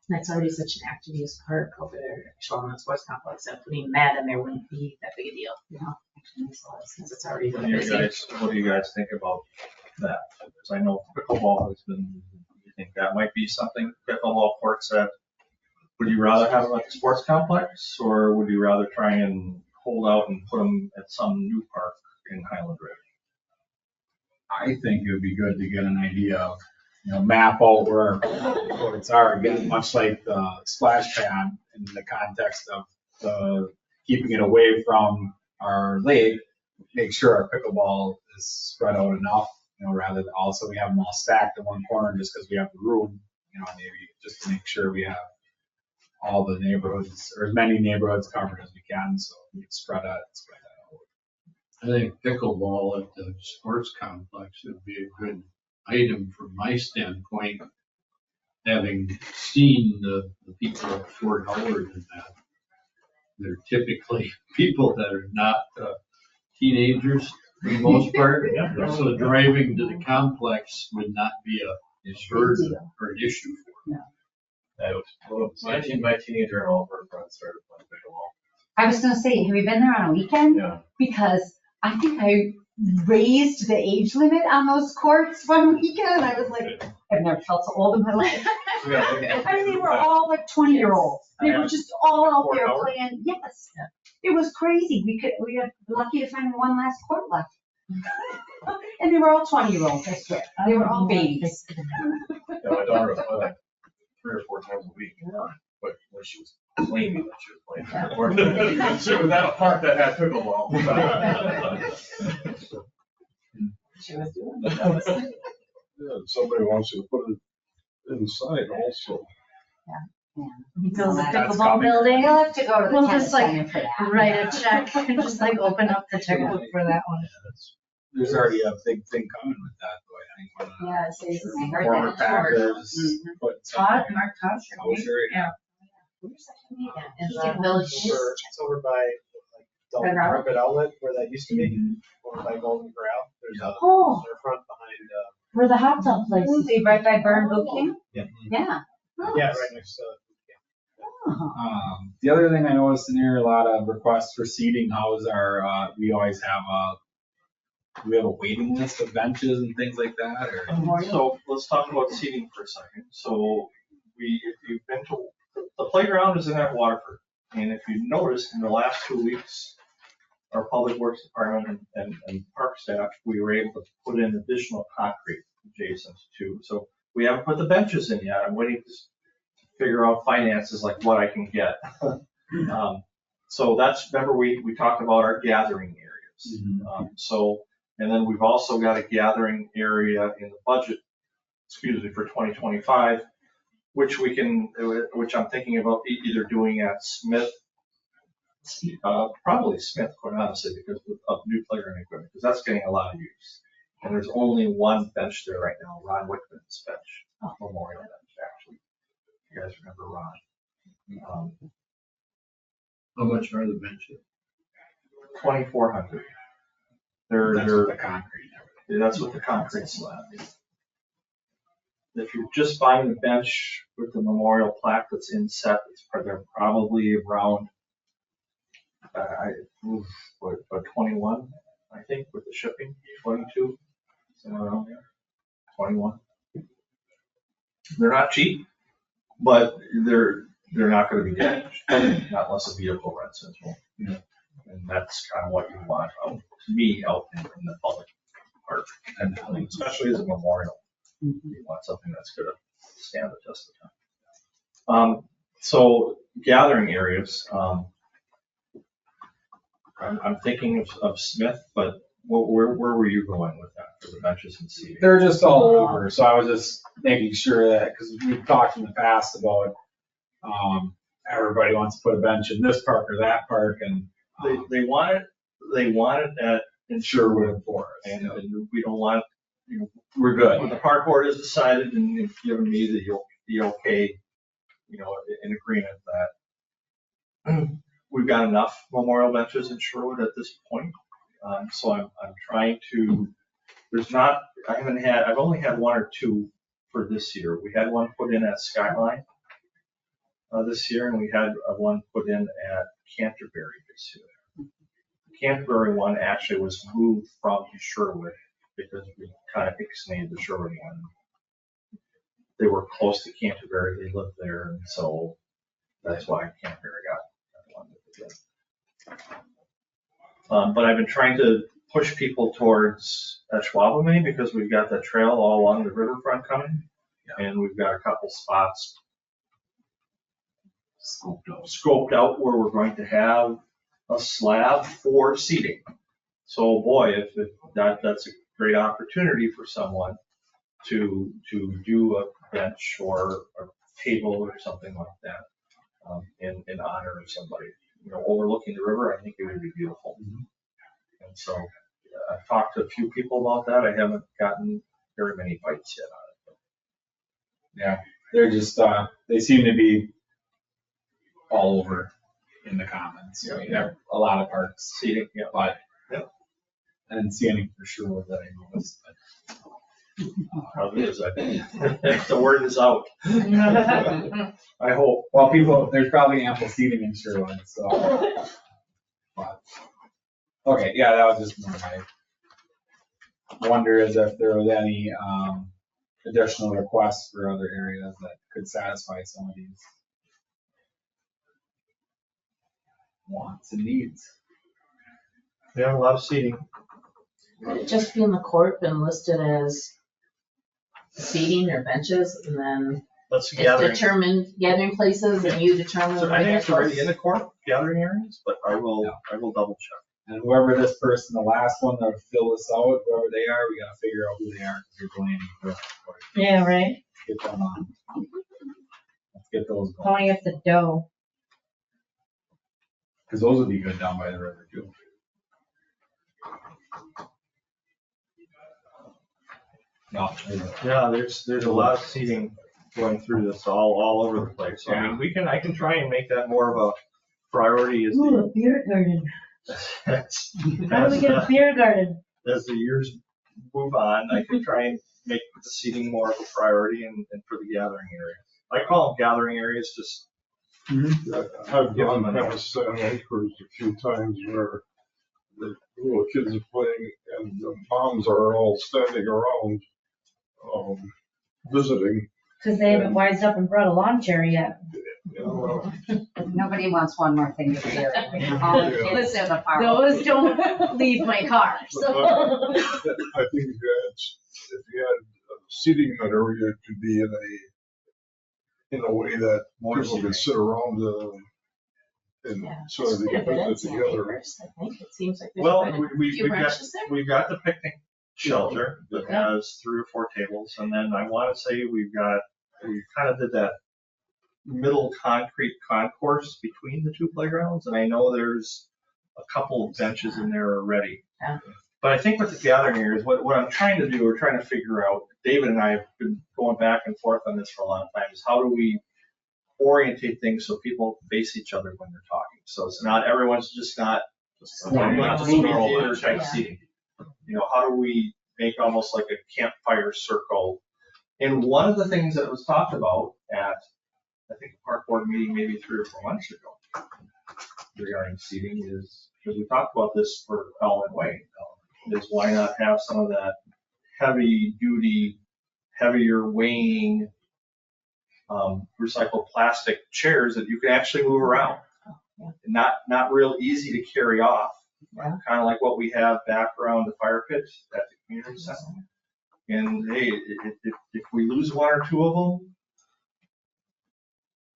that's already such an active use park over there, Ashwaubenon Sports Complex, that putting that in there wouldn't be that big a deal, since it's already What been do busy. you guys think about that? Because I know pickleball has been, you think that might be something, pickleball courts that, would you rather have them at the sports complex, or would you rather try and hold out and put them at some new park in Highland Ridge? I think it would be good to get an idea of, map out where our courts are, again, much like the splash pad in the context of the keeping it away from our lake, make sure our pickleball is spread out enough, rather than also we have them all stacked in one corner just because we have the room, maybe just to make sure we have all the neighborhoods, or as many neighborhoods covered as we can, so we can spread that out. I think pickleball at the sports complex would be a good item from my standpoint, having seen the people at Fort Howard and that. They're typically people that are not teenagers for the most part. So driving to the complex would not be a burden or an issue for them. My teenager and all of her friends started playing pickleball. I was gonna say, have you been there on a weekend? Yeah. Because I think I raised the age limit on those courts one weekend, and I was like, I've never felt so old in my life. I mean, they were all like 20-year-olds. They were just all out there playing. Yes, it was crazy. We were lucky to find one last court left. And they were all 20-year-olds, I swear. They were all babies. Yeah, my daughter was playing like 3 or 4 times a week. But when she was claiming that she was playing, or she was at a park that had pickleball. She was doing it. Yeah, somebody wants you to put it inside also. Build a That's pickleball coming. building. You'll have to go to the We'll tennis just like center for that. write a check and just like open up the checkbook for that one. There's already a big thing coming with that, though, I think. Yeah, so it's I heard Former that. Packers. putting something Todd, in. Mark Todd. Oh, sure, yeah. in the village. It's over by like Dalton Red Rock? Carpet Outlet where that used to be, over by Golden Corral. There's a Oh, storefront behind, where the hot dog place is. Right by Burn Boot Camp? Yeah. Yeah. yeah, right next to, The other thing I noticed in here, a lot of requests for seating. How is our, we always have do we have a waiting list of benches and things like that, or? So let's talk about seating for a second. So if you've been to, the playground is in at Waterford. And if you noticed in the last 2 weeks, our public works department and park staff, we were able to put in additional concrete adjacent to. So we haven't put the benches in yet. I'm waiting to figure out finances, like what I can get. So that's, remember we talked about our gathering areas. And then we've also got a gathering area in the budget, for 2025, which I'm thinking about either doing at Smith, probably Smith, quite honestly, because of new playground equipment, because that's getting a lot of use. And there's only one bench there right now, Ron Wickman's bench, Memorial bench, actually. You guys remember Ron? How much are the benches? 2,400. That's with the concrete. That's with the concrete slab. If you're just buying the bench with the memorial plaque that's inset, they're probably around, what, 21, I think, with the shipping, 22, somewhere around there, 21. They're not cheap, but they're not gonna be damaged, not unless a vehicle runs into them. And that's kind of what you want, to me, out in the public park, and especially as a memorial. You want something that's gonna stand the test of time. So gathering areas, I'm thinking of Smith, but where were you going with that for the benches and seating? They're just all over, so I was just making sure that, because we've talked in the past about, everybody wants to put a bench in this park or that park, and. They want it at in Sherwood and Forest. and we don't want, We're good. the park board has decided and it's given me the okay, in agreement that we've got enough memorial benches in Sherwood at this point. So I'm trying to, I've only had one or two for this year. We had one put in at Skyline this year, and we had one put in at Canterbury this year. The Canterbury one actually was moved from Sherwood because we kind of ixnayed the Sherwood one. They were close to Canterbury, they lived there, and so that's why Canterbury got that one that they did. But I've been trying to push people towards Ashwaubenon because we've got that trail all along the riverfront coming, and we've got a couple spots scoped out where we're going to have a slab for seating. So boy, if that's a great opportunity for someone to do a bench or a table or something like that in honor of somebody, overlooking the river. I think it would be beautiful. And so I've talked to a few people about that. I haven't gotten very many bites yet on it. Yeah, they're just, they seem to be all over in the comments. I mean, there are a lot of parks Seating, but Yep. I didn't see any for sure that I noticed. Probably is, I think. The word is out. I hope. Well, there's probably ample seating in Sherwood, so. But, okay, yeah, that was just more my wonder is if there was any additional requests for other areas that could satisfy some of these wants and needs. Yeah, a lot of seating. Would it just be in the court and listed as seating or benches, and then That's it's gathering. determined gathering places, and you determine So where I think that it's already goes? in the court gathering areas, but I will double check. And whoever this person, the last one that fill this out, whoever they are, we gotta figure out who they are, because they're planning for. Yeah, right. Get them on. Let's get those going, Pulling up the dough. because those would be good down by the river too. No, Yeah, there's a lot of seating going through this all over the place. So, I mean, I can try and make that more of a priority as Ooh, a beer garden. as How do we get a beer garden? the years move on, I can try and make the seating more of a priority and for the gathering area. I call them gathering areas, just I've gone past San Acres a few times where the little kids are playing and the moms are all standing around, visiting. Because they haven't wised up and brought a lawn chair yet. Nobody wants one more thing to do. All the kids in the park. Those don't leave my car, so. I think if you had seating that area, it could be in a way that people could sit around and Yeah. so they can visit together. I think it seems like there's well, quite a few branches there. we've got the picnic shelter that has 3 or 4 tables, and then I want to say we kind of did that middle concrete concourse between the 2 playgrounds, and I know there's a couple of benches in there already. Yeah. But I think with the gathering areas, what I'm trying to do, we're trying to figure out, David and I have been going back and forth on this for a long time, is how do we orientate things so people face each other when they're talking? So it's not, everyone's just not movie theater type seating. You know, how do we make almost like a campfire circle? And one of the things that was talked about at, I think, a park board meeting maybe 3 or 4 months ago regarding seating is, because we talked about this for Ellen Way, is why not have some of that heavy duty, heavier weighing, recycled plastic chairs that you can actually move around. Not real easy to carry off. Kind of like what we have back around the fire pit at the community center. And hey, if we lose 1 or 2 of them,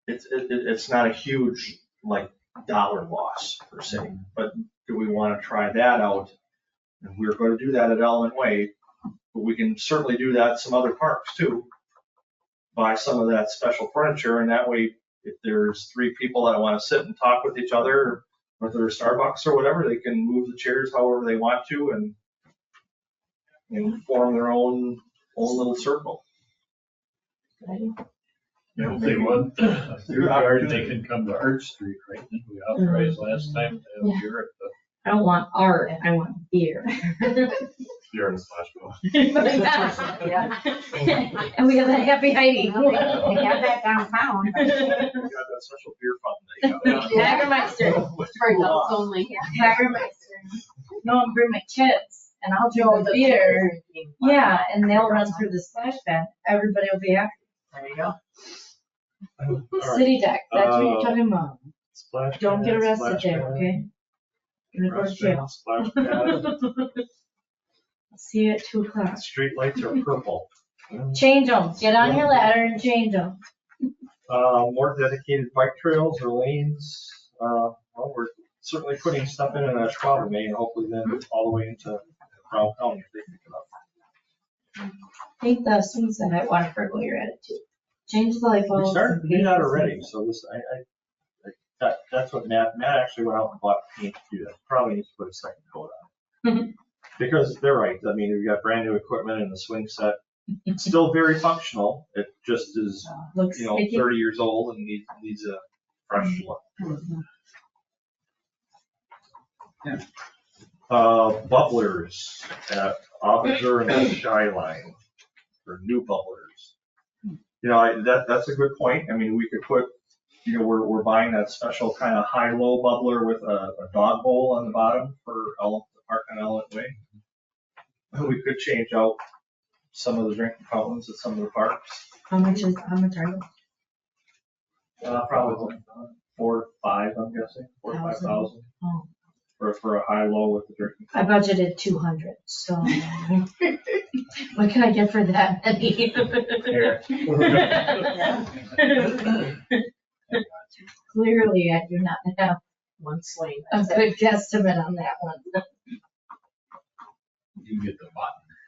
it's not a huge like dollar loss per se. But do we want to try that out? And we're going to do that at Ellen Way, but we can certainly do that at some other parks too. Buy some of that special furniture, and that way, if there's 3 people that want to sit and talk with each other, or if they're Starbucks or whatever, they can move the chairs however they want to and form their own little circle. If they want a beer garden, they can come to Arch Street, right? We authorized last time to have beer at the. I don't want art, I want beer. Beer and splash pad. And we have that happy Heidi. We have that downtown. We got that special beer fountain. Jagermeister. For adults only. Jagermeister. No, I'll bring my kids and I'll drink the beer. Yeah, and they'll run through the splash pad. Everybody will be happy. There you go. City deck, that's what you're talking about. Splash Don't get pad, arrested splash there, pad, okay? Gonna go to jail. Splash pad. See you at 2:00. Street lights are purple. Change them, get on your ladder and change them. More dedicated bike trails or lanes. Well, we're certainly putting stuff in Ashwaubenon, and hopefully then all the way into Brown County if they pick it up. I think the student said I want to forgo your attitude. Change the light bulbs. We started doing that already, so this, that's what Matt actually went out and bought paint to do that. Probably needs to put a second coat on. Because they're right, I mean, we've got brand new equipment and the swing set. It's still very functional, it just is, Looks 30 years old and needs a fresh look. Bubblers at Adjourn and Skyline, or new bubblers. You know, that's a good point. I mean, we could put, you know, we're buying that special kind of high-low bubbler with a dog bowl on the bottom for the park on Ellen Way. We could change out some of the drinking fountains at some of the parks. How much are you? Probably 4 or 5, I'm guessing, 4 or 5,000. Oh. For a high-low with the drinking. I budgeted 200, so what can I get for that many? Here. Clearly, I do not have One swing. a good guesstimate on that one. You get the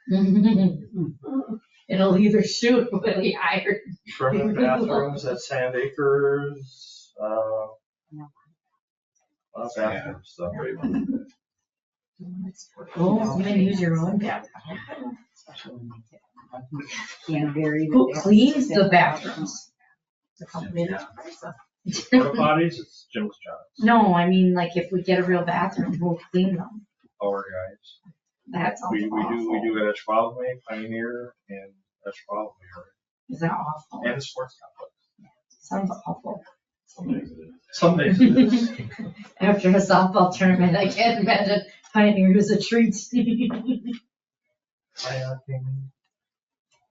button. It'll either shoot or be iron. Permanent bathrooms at Sand Acres, bathroom stuff. Oh, you can use your own bathroom. Canterbury. Who cleans the bathrooms? The company that provides them. Porta potties, it's Jim's job. No, I mean, like, if we get a real bathroom, we'll clean them. Our guys. That's We awful. do it at Ashwaubenon, Pioneer, and Ashwaubenon, Is that awful? and the sports complex. Sounds awful. Some days it is. After a softball tournament, I can't imagine Pioneer was a treat.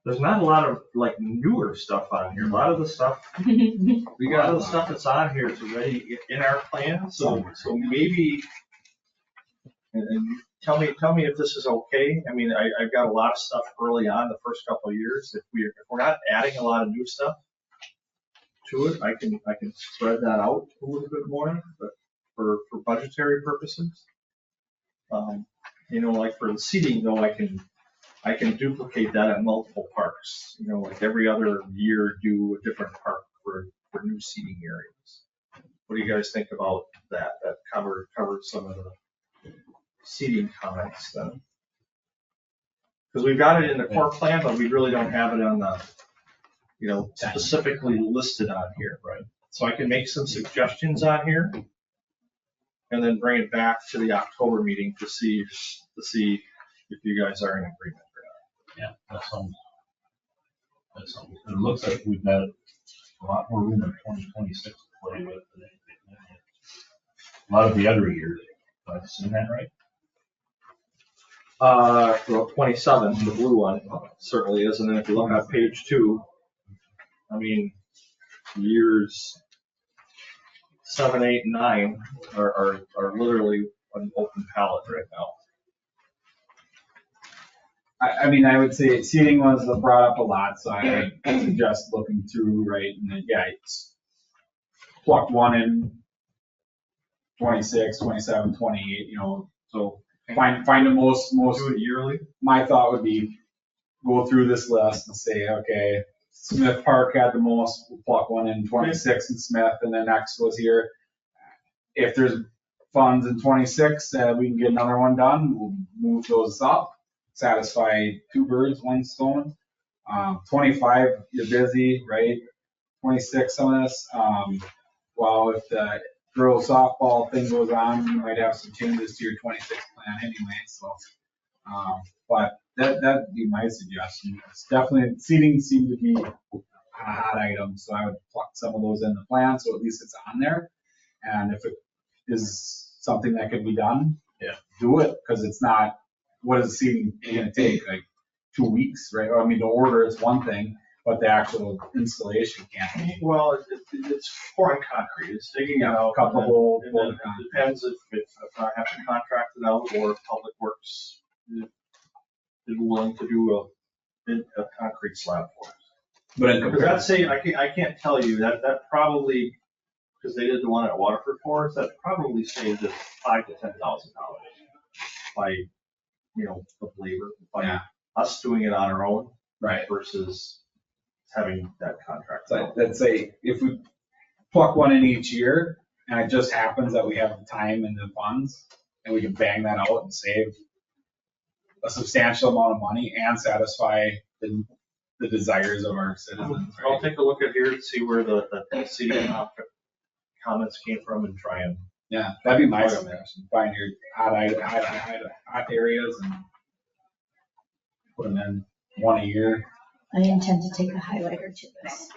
There's not a lot of like newer stuff on here. A lot of the stuff, we got the stuff that's on here is already in our plan, so maybe, and tell me if this is okay. I mean, I've got a lot of stuff early on the first couple of years. If we're not adding a lot of new stuff to it, I can spread that out a little bit more, but for budgetary purposes. You know, like for the seating though, I can duplicate that at multiple parks. You know, like every other year do a different park for new seating areas. What do you guys think about that? That covered some of the seating comments then. Because we've got it in the core plan, but we really don't have it on the, you know, specifically listed on here. Right. So I can make some suggestions on here and then bring it back to the October meeting to see if you guys are in agreement or Yeah, that sounds, it looks like we've got a lot more room in 2026 to play with than a lot of the other years. Have I seen that right? Well, 27, the blue one certainly is, and then if you look at page 2, I mean, years 7, 8, and 9 are literally an open palette right now. I mean, I would say seating was brought up a lot, so I would suggest looking through, right, and then, yeah, it's pluck one in 26, 27, 28, you know, so find the most, Do it yearly? my thought would be go through this list and say, okay, Smith Park had the most, we'll pluck one in 26 in Smith, and then next was here. If there's funds in 26, we can get another one done, we'll move those up, satisfy 2 birds, 1 stone. 25, you're busy, right? 26, some of this, well, if the girls softball thing goes on, you might have some changes to your 26 plan anyway, so. But that'd be my suggestion. It's definitely, seating seemed to be a hot item, so I would pluck some of those in the plan, so at least it's on there. And if it is something that can be done, yeah, do it, because it's not, what is seating gonna take, like 2 weeks, right? I mean, the order is one thing, but the actual installation can't be. Well, it's pouring concrete, it's digging out. Cut the hole, And pour then the concrete. it depends if I have to contract it out or if Public Works is willing to do a concrete slab for us. But in Because that's say, I can't tell you, that probably, because they did the one at Waterford for us, that probably saved us $5,000 to $10,000 by, you know, the labor, by Yeah. us doing it on our own. Right. Versus having that contract. So let's say if we pluck one in each year, and it just happens that we have the time and the funds, and we can bang that out and save a substantial amount of money and satisfy the desires of our citizens, I'll right? take a look at here to see where the city comments came from and try and. Yeah, that'd be my suggestion. Find your hot areas and put them in one a year. I intend to take a highlighter to this.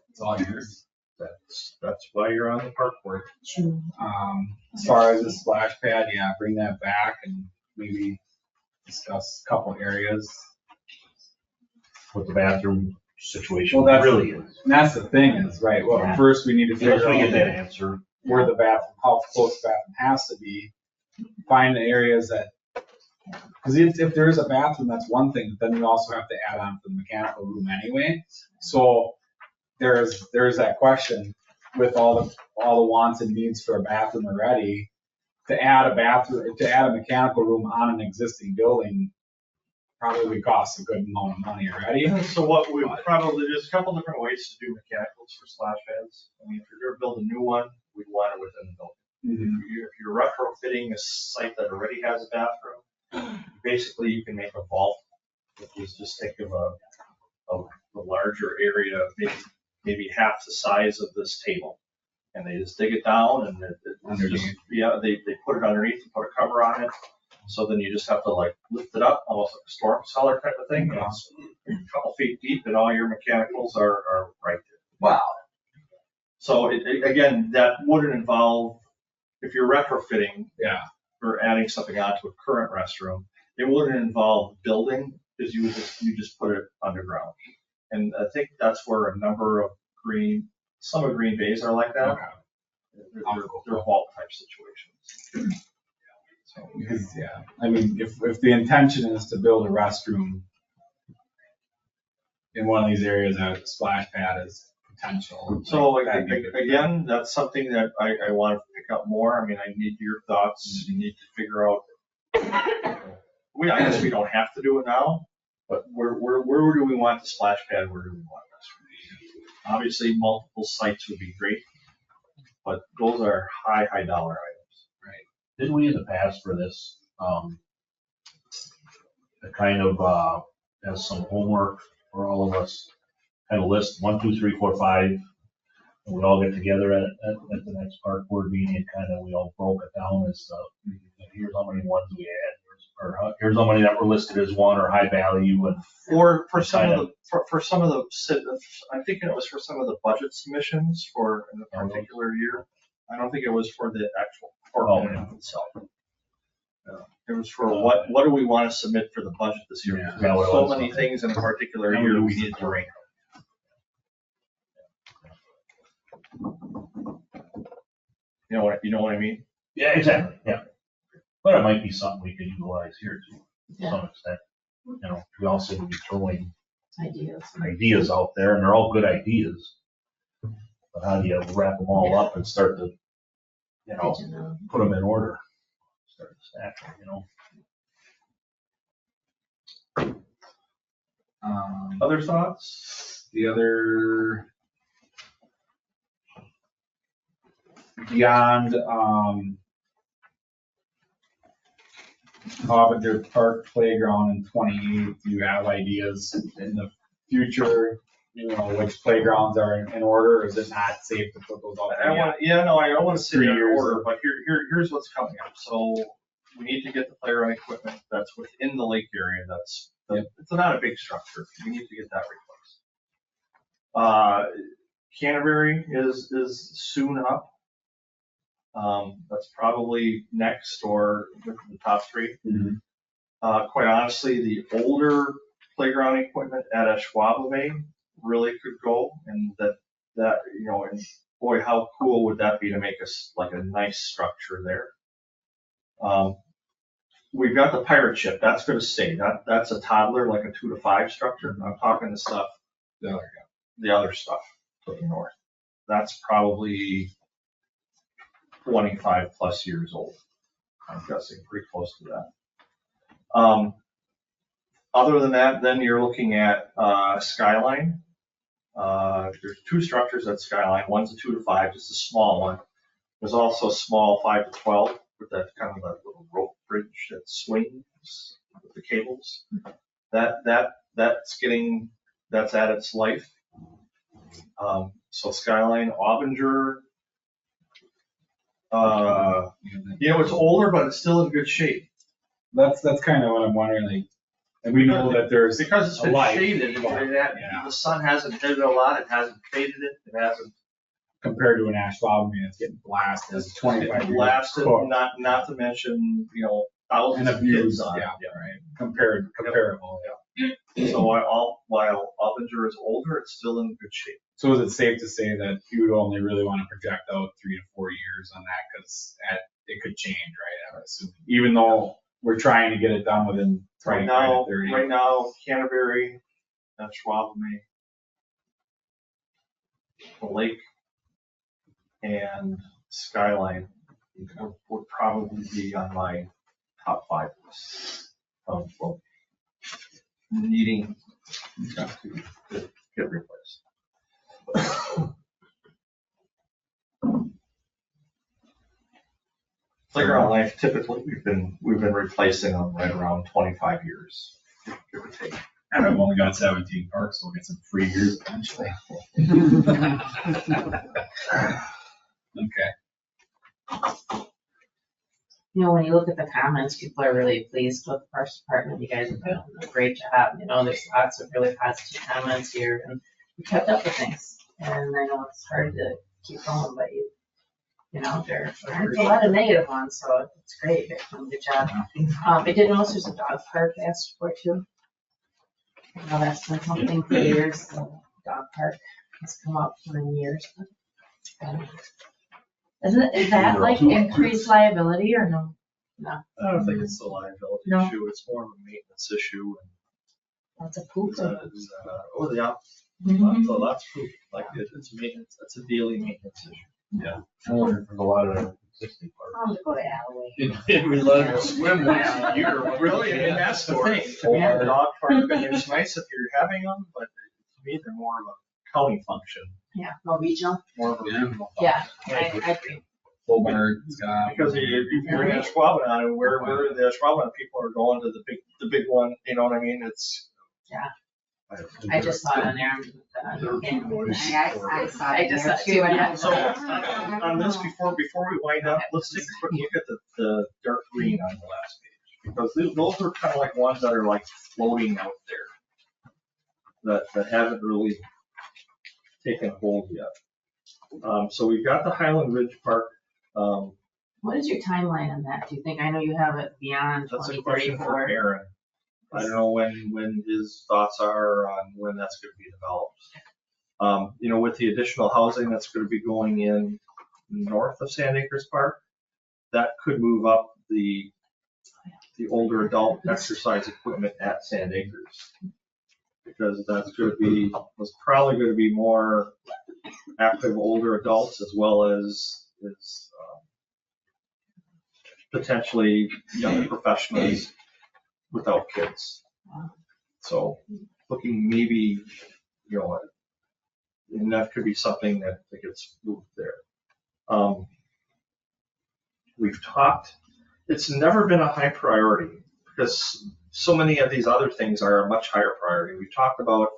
It's all yours. That's why you're on the park board. As far as the splash pad, yeah, bring that back and maybe discuss a couple areas. What the bathroom situation Well, that's really is. And that's the thing is, right, well, Yeah. first we need to figure Once we get that out answer, where the bathroom, how close the bathroom has to be. Find the areas that, because if there is a bathroom, that's one thing, but then you also have to add on to the mechanical room anyway. So there's that question with all the wants and needs for a bathroom already. To add a mechanical room on an existing building probably costs a good amount of money already. So what we probably, there's a couple different ways to do mechanicals for splash pads. I mean, if you're gonna build a new one, we'd want it within the building. If you're retrofitting a site that already has a bathroom, basically you can make a vault, which is just think of a larger area, maybe half the size of this table. And they just dig it down and they put it underneath and put a cover on it. So then you just have to like lift it up, almost like a storm cellar type of thing. And it's a couple feet deep and all your mechanicals are right there. Wow. So again, that wouldn't involve, if you're retrofitting. Yeah. Or adding something onto a current restroom, it wouldn't involve building, because you just put it underground. And I think that's where a number of some of Green Bays are like that. Okay. They're vault type situations. So, Because, yeah, I mean, if the intention is to build a restroom in one of these areas, a splash pad is potential. So That'd be good. again, that's something that I want to pick up more. I mean, I need your thoughts. You need to figure out. I guess we don't have to do it now, but where do we want the splash pad? Where do we want restroom? Obviously, multiple sites would be great, but those are high dollar items. Right. didn't we in the past for this, kind of, as some homework for all of us, kind of list 1, 2, 3, 4, 5 And we all get together at the next park board meeting and kind of, we all broke it down as, here's how many ones we had, or here's how many that were listed as one or high value, and For some of the, I think it was for some of the budget submissions for a particular year. I don't think it was for the actual park itself. It was for what do we want to submit for the budget this year? Yeah. We have so many things in a particular year we need to rank. You know what I mean? yeah, exactly, yeah. But it might be something we could utilize here too, to some extent. You know, we also would be throwing ideas out there, and they're all good ideas. But how do you wrap them all up and start to, you know, put them in order? Start to stack them, you know? Other thoughts? The other, beyond, Coventry Park Playground in 28, do you have ideas in the future, you know, which playgrounds are in order, or is it not safe to put those out there yet? I don't want to say 3 in years. order, but here's what's coming up. So we need to get the playground equipment that's within the lake area. It's not a big structure. We need to get that replaced. Canterbury is soon up. That's probably next or within the top three. Quite honestly, the older playground equipment at Ashwaubenon really could go, and that you know, and boy, how cool would that be to make us like a nice structure there. We've got the pirate ship. That's going to stay. That's a toddler, like a 2 to 5 structure. I'm talking the stuff, the other stuff to the north. That's probably 25 plus years old. I'm guessing pretty close to that. Other than that, then you're looking at Skyline. There's 2 structures at Skyline. One's a 2 to 5, just a small one. There's also a small 5 to 12 with that kind of that little rope bridge that swings with the cables. That's at its life. So Skyline, Aubinger. You know, it's older, but it's still in good shape. That's kind of what I'm wondering, like, and we know that there's because it's a been light. shaded. The sun hasn't hit it a lot. It hasn't faded it. It hasn't compared to an Ashwaubenon, it's getting blasted. It's 25 years. Blasted. Cooked. Not to mention, you know, thousands of kids on it. Yeah, right. Comparable. Yeah. So while Aubinger is older, it's still in good shape. So is it safe to say that you would only really want to project out 3 to 4 years on that, because it could change, right? I would assume, even though we're trying to get it done within 25 to 30. Right now, Canterbury, Ashwaubenon, the lake, and Skyline would probably be on my top 5 list of needing to get replaced. Playground life, typically we've been replacing them right around 25 years, give or take. And I've only got 17 parks, so we'll get some free years eventually. Okay. You know, when you look at the comments, people are really pleased with the Parks Department. You guys have done a great job. You know, there's lots of really positive comments here, and you kept up with things. And I know it's hard to keep going, but you know, there's a lot of negative ones, so it's great. You're doing a good job. I did notice there's a dog park asked for too. I know that's been something for years. The dog park has come up for many years. Is that like increased liability or no? I don't think it's a liability No. issue. It's more of a maintenance issue. That's a poop. Yeah. So that's proof. Like it's maintenance. It's a daily maintenance issue. Yeah. There's a lot of existing parks. I'll go to Alloway. We let it swim once a year. Really, and that's the thing. Yeah, the dog park, and it's nice if you're having them, but to me, they're more of a county function, Yeah, more regional. more of a regional function. Yeah, I agree. Hobart, Scott. Because if you're in Ashwaubenon, and where the Ashwaubenon people are going to the big one, you know what I mean? It's. Yeah. I just saw it on there. There are two voices. I saw I it just there saw it too. too, and yeah. I was So like, on this, before we wind up, let's take a quick look at the dark green on the last page. Because those are kind of like ones that are like floating out there. That haven't really taken hold yet. So we've got the Highland Ridge Park. What is your timeline on that? Do you think, I know you have it beyond That's a question for 2034. Aaron. I don't know when his thoughts are on when that's going to be developed. With the additional housing that's going to be going in north of Sand Acres Park, that could move up the older adult exercise equipment at Sand Acres. Because that's probably going to be more active older adults as well as potentially young professionals without kids. So looking maybe, and that could be something that gets moved there. We've talked, it's never been a high priority because so many of these other things are a much higher priority. We've talked about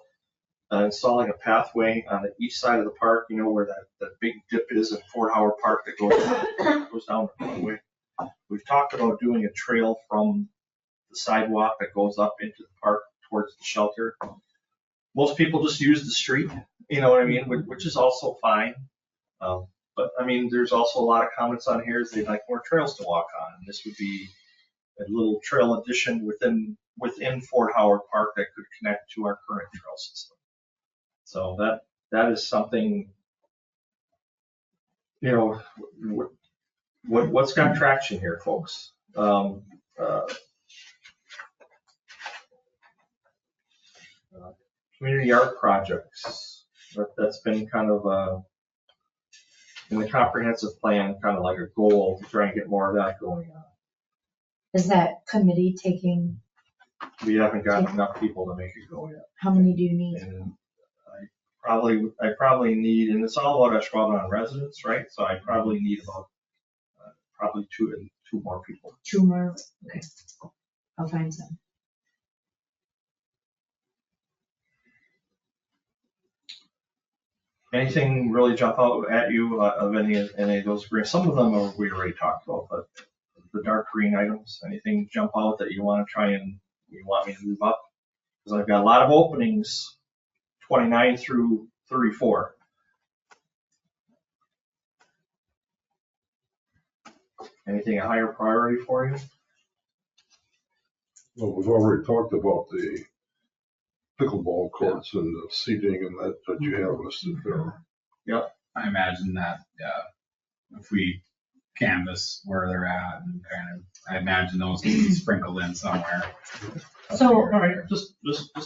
installing a pathway on the east side of the park, where that big dip is in Fort Howard Park that goes down the pathway. We've talked about doing a trail from the sidewalk that goes up into the park towards the shelter. Most people just use the street, you know what I mean, which is also fine. But I mean, there's also a lot of comments on here is they'd like more trails to walk on. And this would be a little trail addition within Fort Howard Park that could connect to our current trail system. So that is something, what's got traction here, folks? Community art projects. That's been kind of in the comprehensive plan, kind of like a goal to try and get more of that going on. Is that committee taking, We haven't got enough people to make it go yet. how many do you need? And I probably need, and it's all about Ashwaubenon residents, right? So I probably need about probably two more people. 2 more? Okay. I'll find some. Anything really jump out at you of any of those green? Some of them we already talked about, but the dark green items, anything jump out that you want to try and you want me to move up? Because I've got a lot of openings, 29 through 34. Anything a higher priority for you? Well, we've already talked about the pickleball courts and the seating and that you have listed there. I imagine that, if we canvas where they're at and I imagine those can be sprinkled in somewhere. So All right, just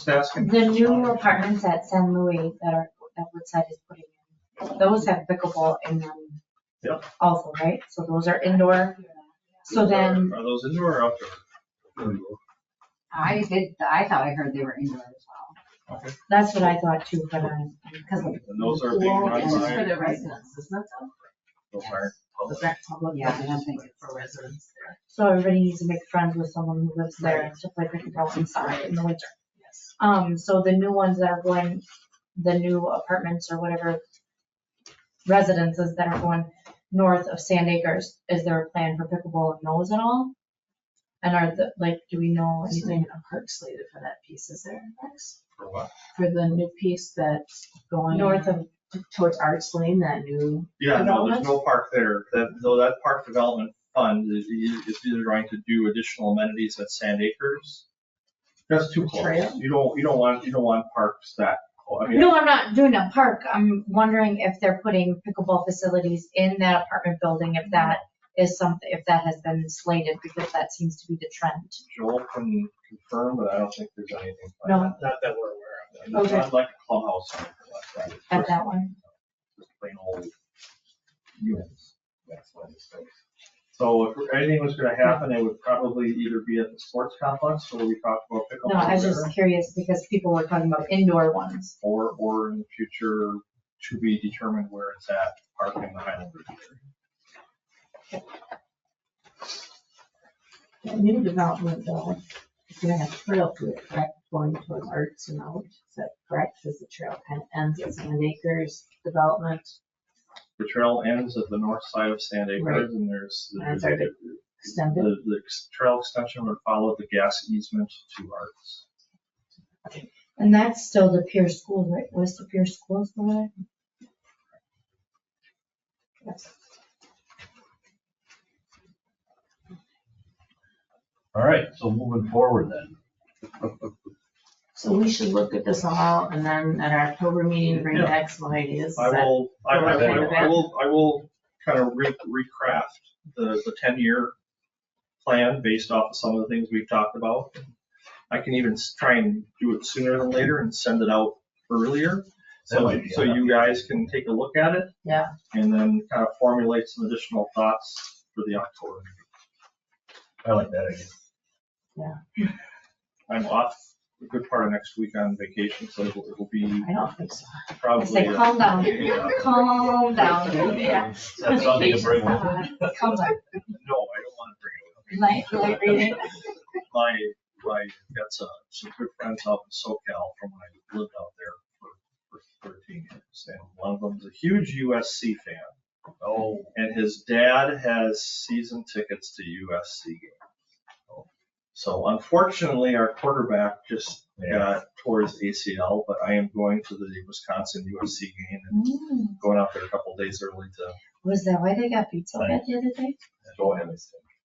asking. the new apartments at San Luis that Woodside is putting in, those have pickleball in them. Yep. Also, right? So those are indoor. So then, Are those indoor or outdoor? I thought I heard they were indoor as well. Okay. that's what I thought too, but because And those are being run It's just for by, the residents, isn't it? those aren't public. Is that public? Yeah, Or I don't just think for residents there? so everybody needs to make friends with someone who lives there and to play pickleball inside in the winter. Yes. So the new ones that are going, the new apartments or whatever residences that are going north of Sand Acres, is there a plan for pickleball in those at all? And do we know Anything anything? a park slated for that piece, is there, Rex? For what? For the new piece that's going North of, towards Arts Lane, that new, Yeah, no, there's development? no park there. That park development fund is either going to do additional amenities at Sand Acres. That's too close. Trail? You don't want parks that close. I mean, no, I'm not doing a park. I'm wondering if they're putting pickleball facilities in that apartment building, if that is something, if that has been slated, because that seems to be the trend. Joel can confirm, but I don't think there's anything. No. Like Not that we're aware of. that. It's Okay. not like a clubhouse or anything like that. At that one. Just plain old units. That's what it's like. So if anything was gonna happen, it would probably either be at the sports complex where we talked about pickleball. No, I was there, just curious because people were talking about indoor ones. Or in the future, to be determined where it's at, parking the Highland Ridge area. that new development though. gonna have trail through it, correct, going towards Arts and out, is that correct? Because the trail kind of ends at Sand Acres development. The trail ends at the north side of Sand Right. Acres, and there's And sorry, extended. the trail extension would follow the gas easement to Arts. And that's still the Pierce School, right? West of Pierce School is over there? Yes. All right, so moving forward then. So we should look at this all and then at our October meeting, bring back some ideas. I will kind of recraft the 10-year plan based off of some of the things we've talked about. I can even try and do it sooner than later and send it out earlier. So you guys can take a look at it. Yeah. And then kind of formulate some additional thoughts for the October meeting. I like that idea. Yeah. I'm off a good part of next week on vacation, so it'll be I don't think so. probably. Say, calm down, calm down. That's something to bring with you. Calm down. No, I don't want to bring it with me. Light reading. I got some good friends out in SoCal from when I lived out there for 13 years. And one of them is a huge USC fan. Oh. And his dad has season tickets to USC games. So unfortunately, our quarterback just tore his ACL, but I am going to the Wisconsin USC game and going out there a couple of days early to. Was that why they got beat so bad the other day? Go ahead.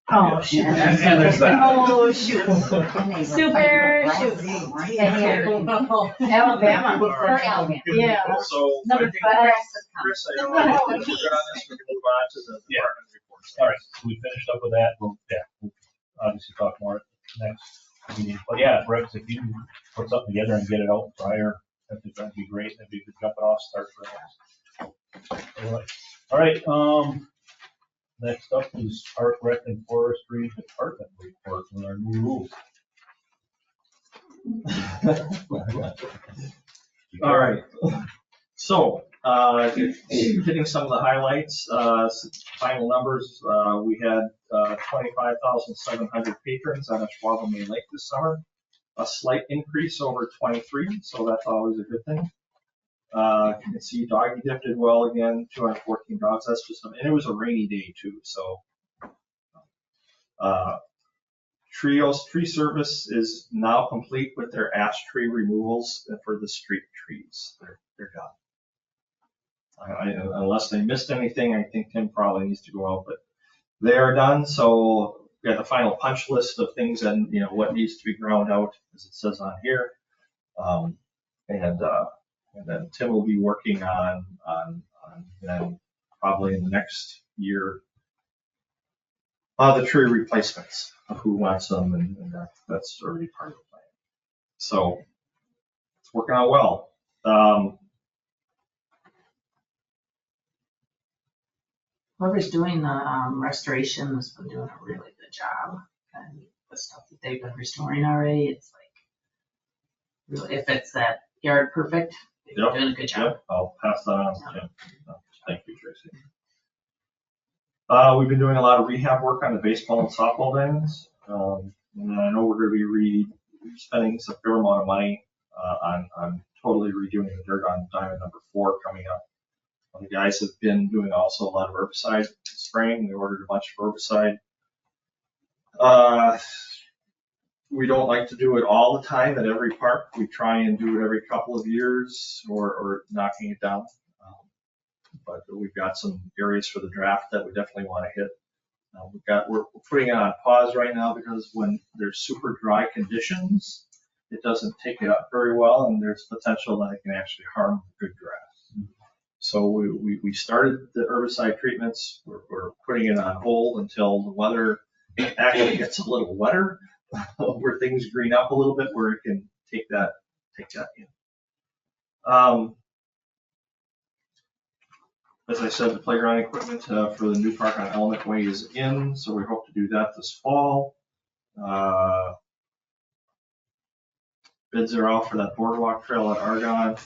Oh, shoot. And there's that. Oh, shoot. Super shoot. Alabama. Or Alabama. Yeah. So I Number think, 5. Chris, I don't know if we're good on this, we can move on to the department reports. All right, so we finished up with that. We'll obviously talk more next meeting. But yeah, Rex, if you put something together and get it out prior, that'd be great. That'd be a good jumping off start for us. All right. Next up is Park Rec and Forestry Department report with our new rules. All right. So, hitting some of the highlights, final numbers, we had 25,700 patrons on Ashwaubenon Lake this summer, a slight increase over 23, so that's always a good thing. You can see doggy dip did well again, 214 dogs. That's just, and it was a rainy day too, so. Tree service is now complete with their ash tree removals for the street trees. They're done. Unless they missed anything, I think Tim probably needs to go out, but they are done. So we got the final punch list of things and what needs to be ground out, as it says on here. And then Tim will be working on then probably in the next year the tree replacements of who wants them, and that's already part of the plan. So it's working out well. Whoever's doing the restoration has been doing a really good job. And the stuff that they've been restoring already, it's like, really, if it's that yard perfect, they're doing a good job. Yep, I'll pass that on to Jim. Thank you, Tracy. We've been doing a lot of rehab work on the baseball and softball diamonds. And I know we're going to be spending a fair amount of money on totally redoing the dirt on diamond number 4 coming up. The guys have been doing also a lot of herbicide spraying. We ordered a bunch of herbicide. We don't like to do it all the time at every park. We try and do it every couple of years or knocking it down. But we've got some areas for the draft that we definitely want to hit. We're putting it on pause right now because when there's super dry conditions, it doesn't take it up very well, and there's potential that it can actually harm the good grass. So we started the herbicide treatments. We're putting it on hold until the weather actually gets a little wetter, where things green up a little bit, where it can take that in. As I said, the playground equipment for the new park on Element Way is in, so we hope to do that this fall. Bids are out for that boardwalk trail at Argonne.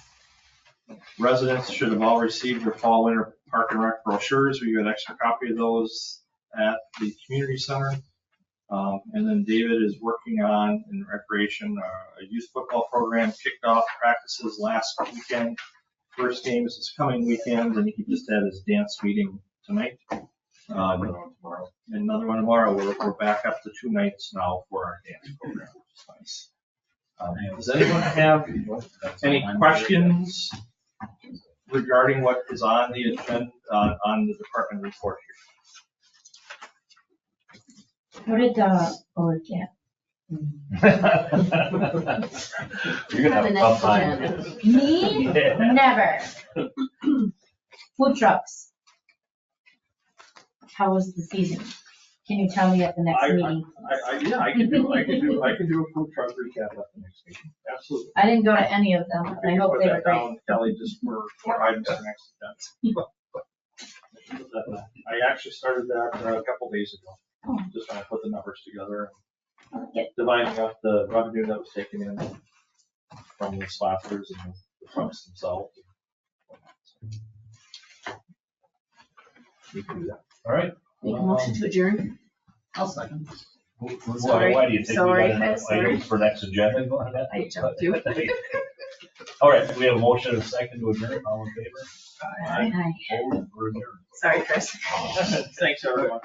Residents should have all received their fall winter park and rec brochures. We got an extra copy of those at the community center. And then David is working on, in recreation, a youth football program, kicked off practices last weekend. First game is this coming weekend, and he just had his dance meeting tonight. Another one tomorrow. We're back up to 2 nights now for our dance program, which is nice. Does anyone have any questions regarding what is on the agenda, on the department report here? How did, yeah. You're gonna have a tough time. Me? Never. Food trucks. How was the season? Can you tell me at the next meeting? Yeah, I can do a food truck recap at the next meeting. Absolutely. I didn't go to any of them. I hope they were great. Kelly, just for items for next event. I actually started that a couple days ago. Just trying to put the numbers together and dividing up the revenue that was taken in from the slappers and the trucks themselves. You can do that. All right. Make a motion to adjourn. I'll second. Sorry. Why do you think we Sorry. got items for next agenda? I jumped you. All right, we have a motion and a second to adjourn. All in favor? Aye. Opposed? We're adjourned. Sorry, Chris. Thanks, everyone.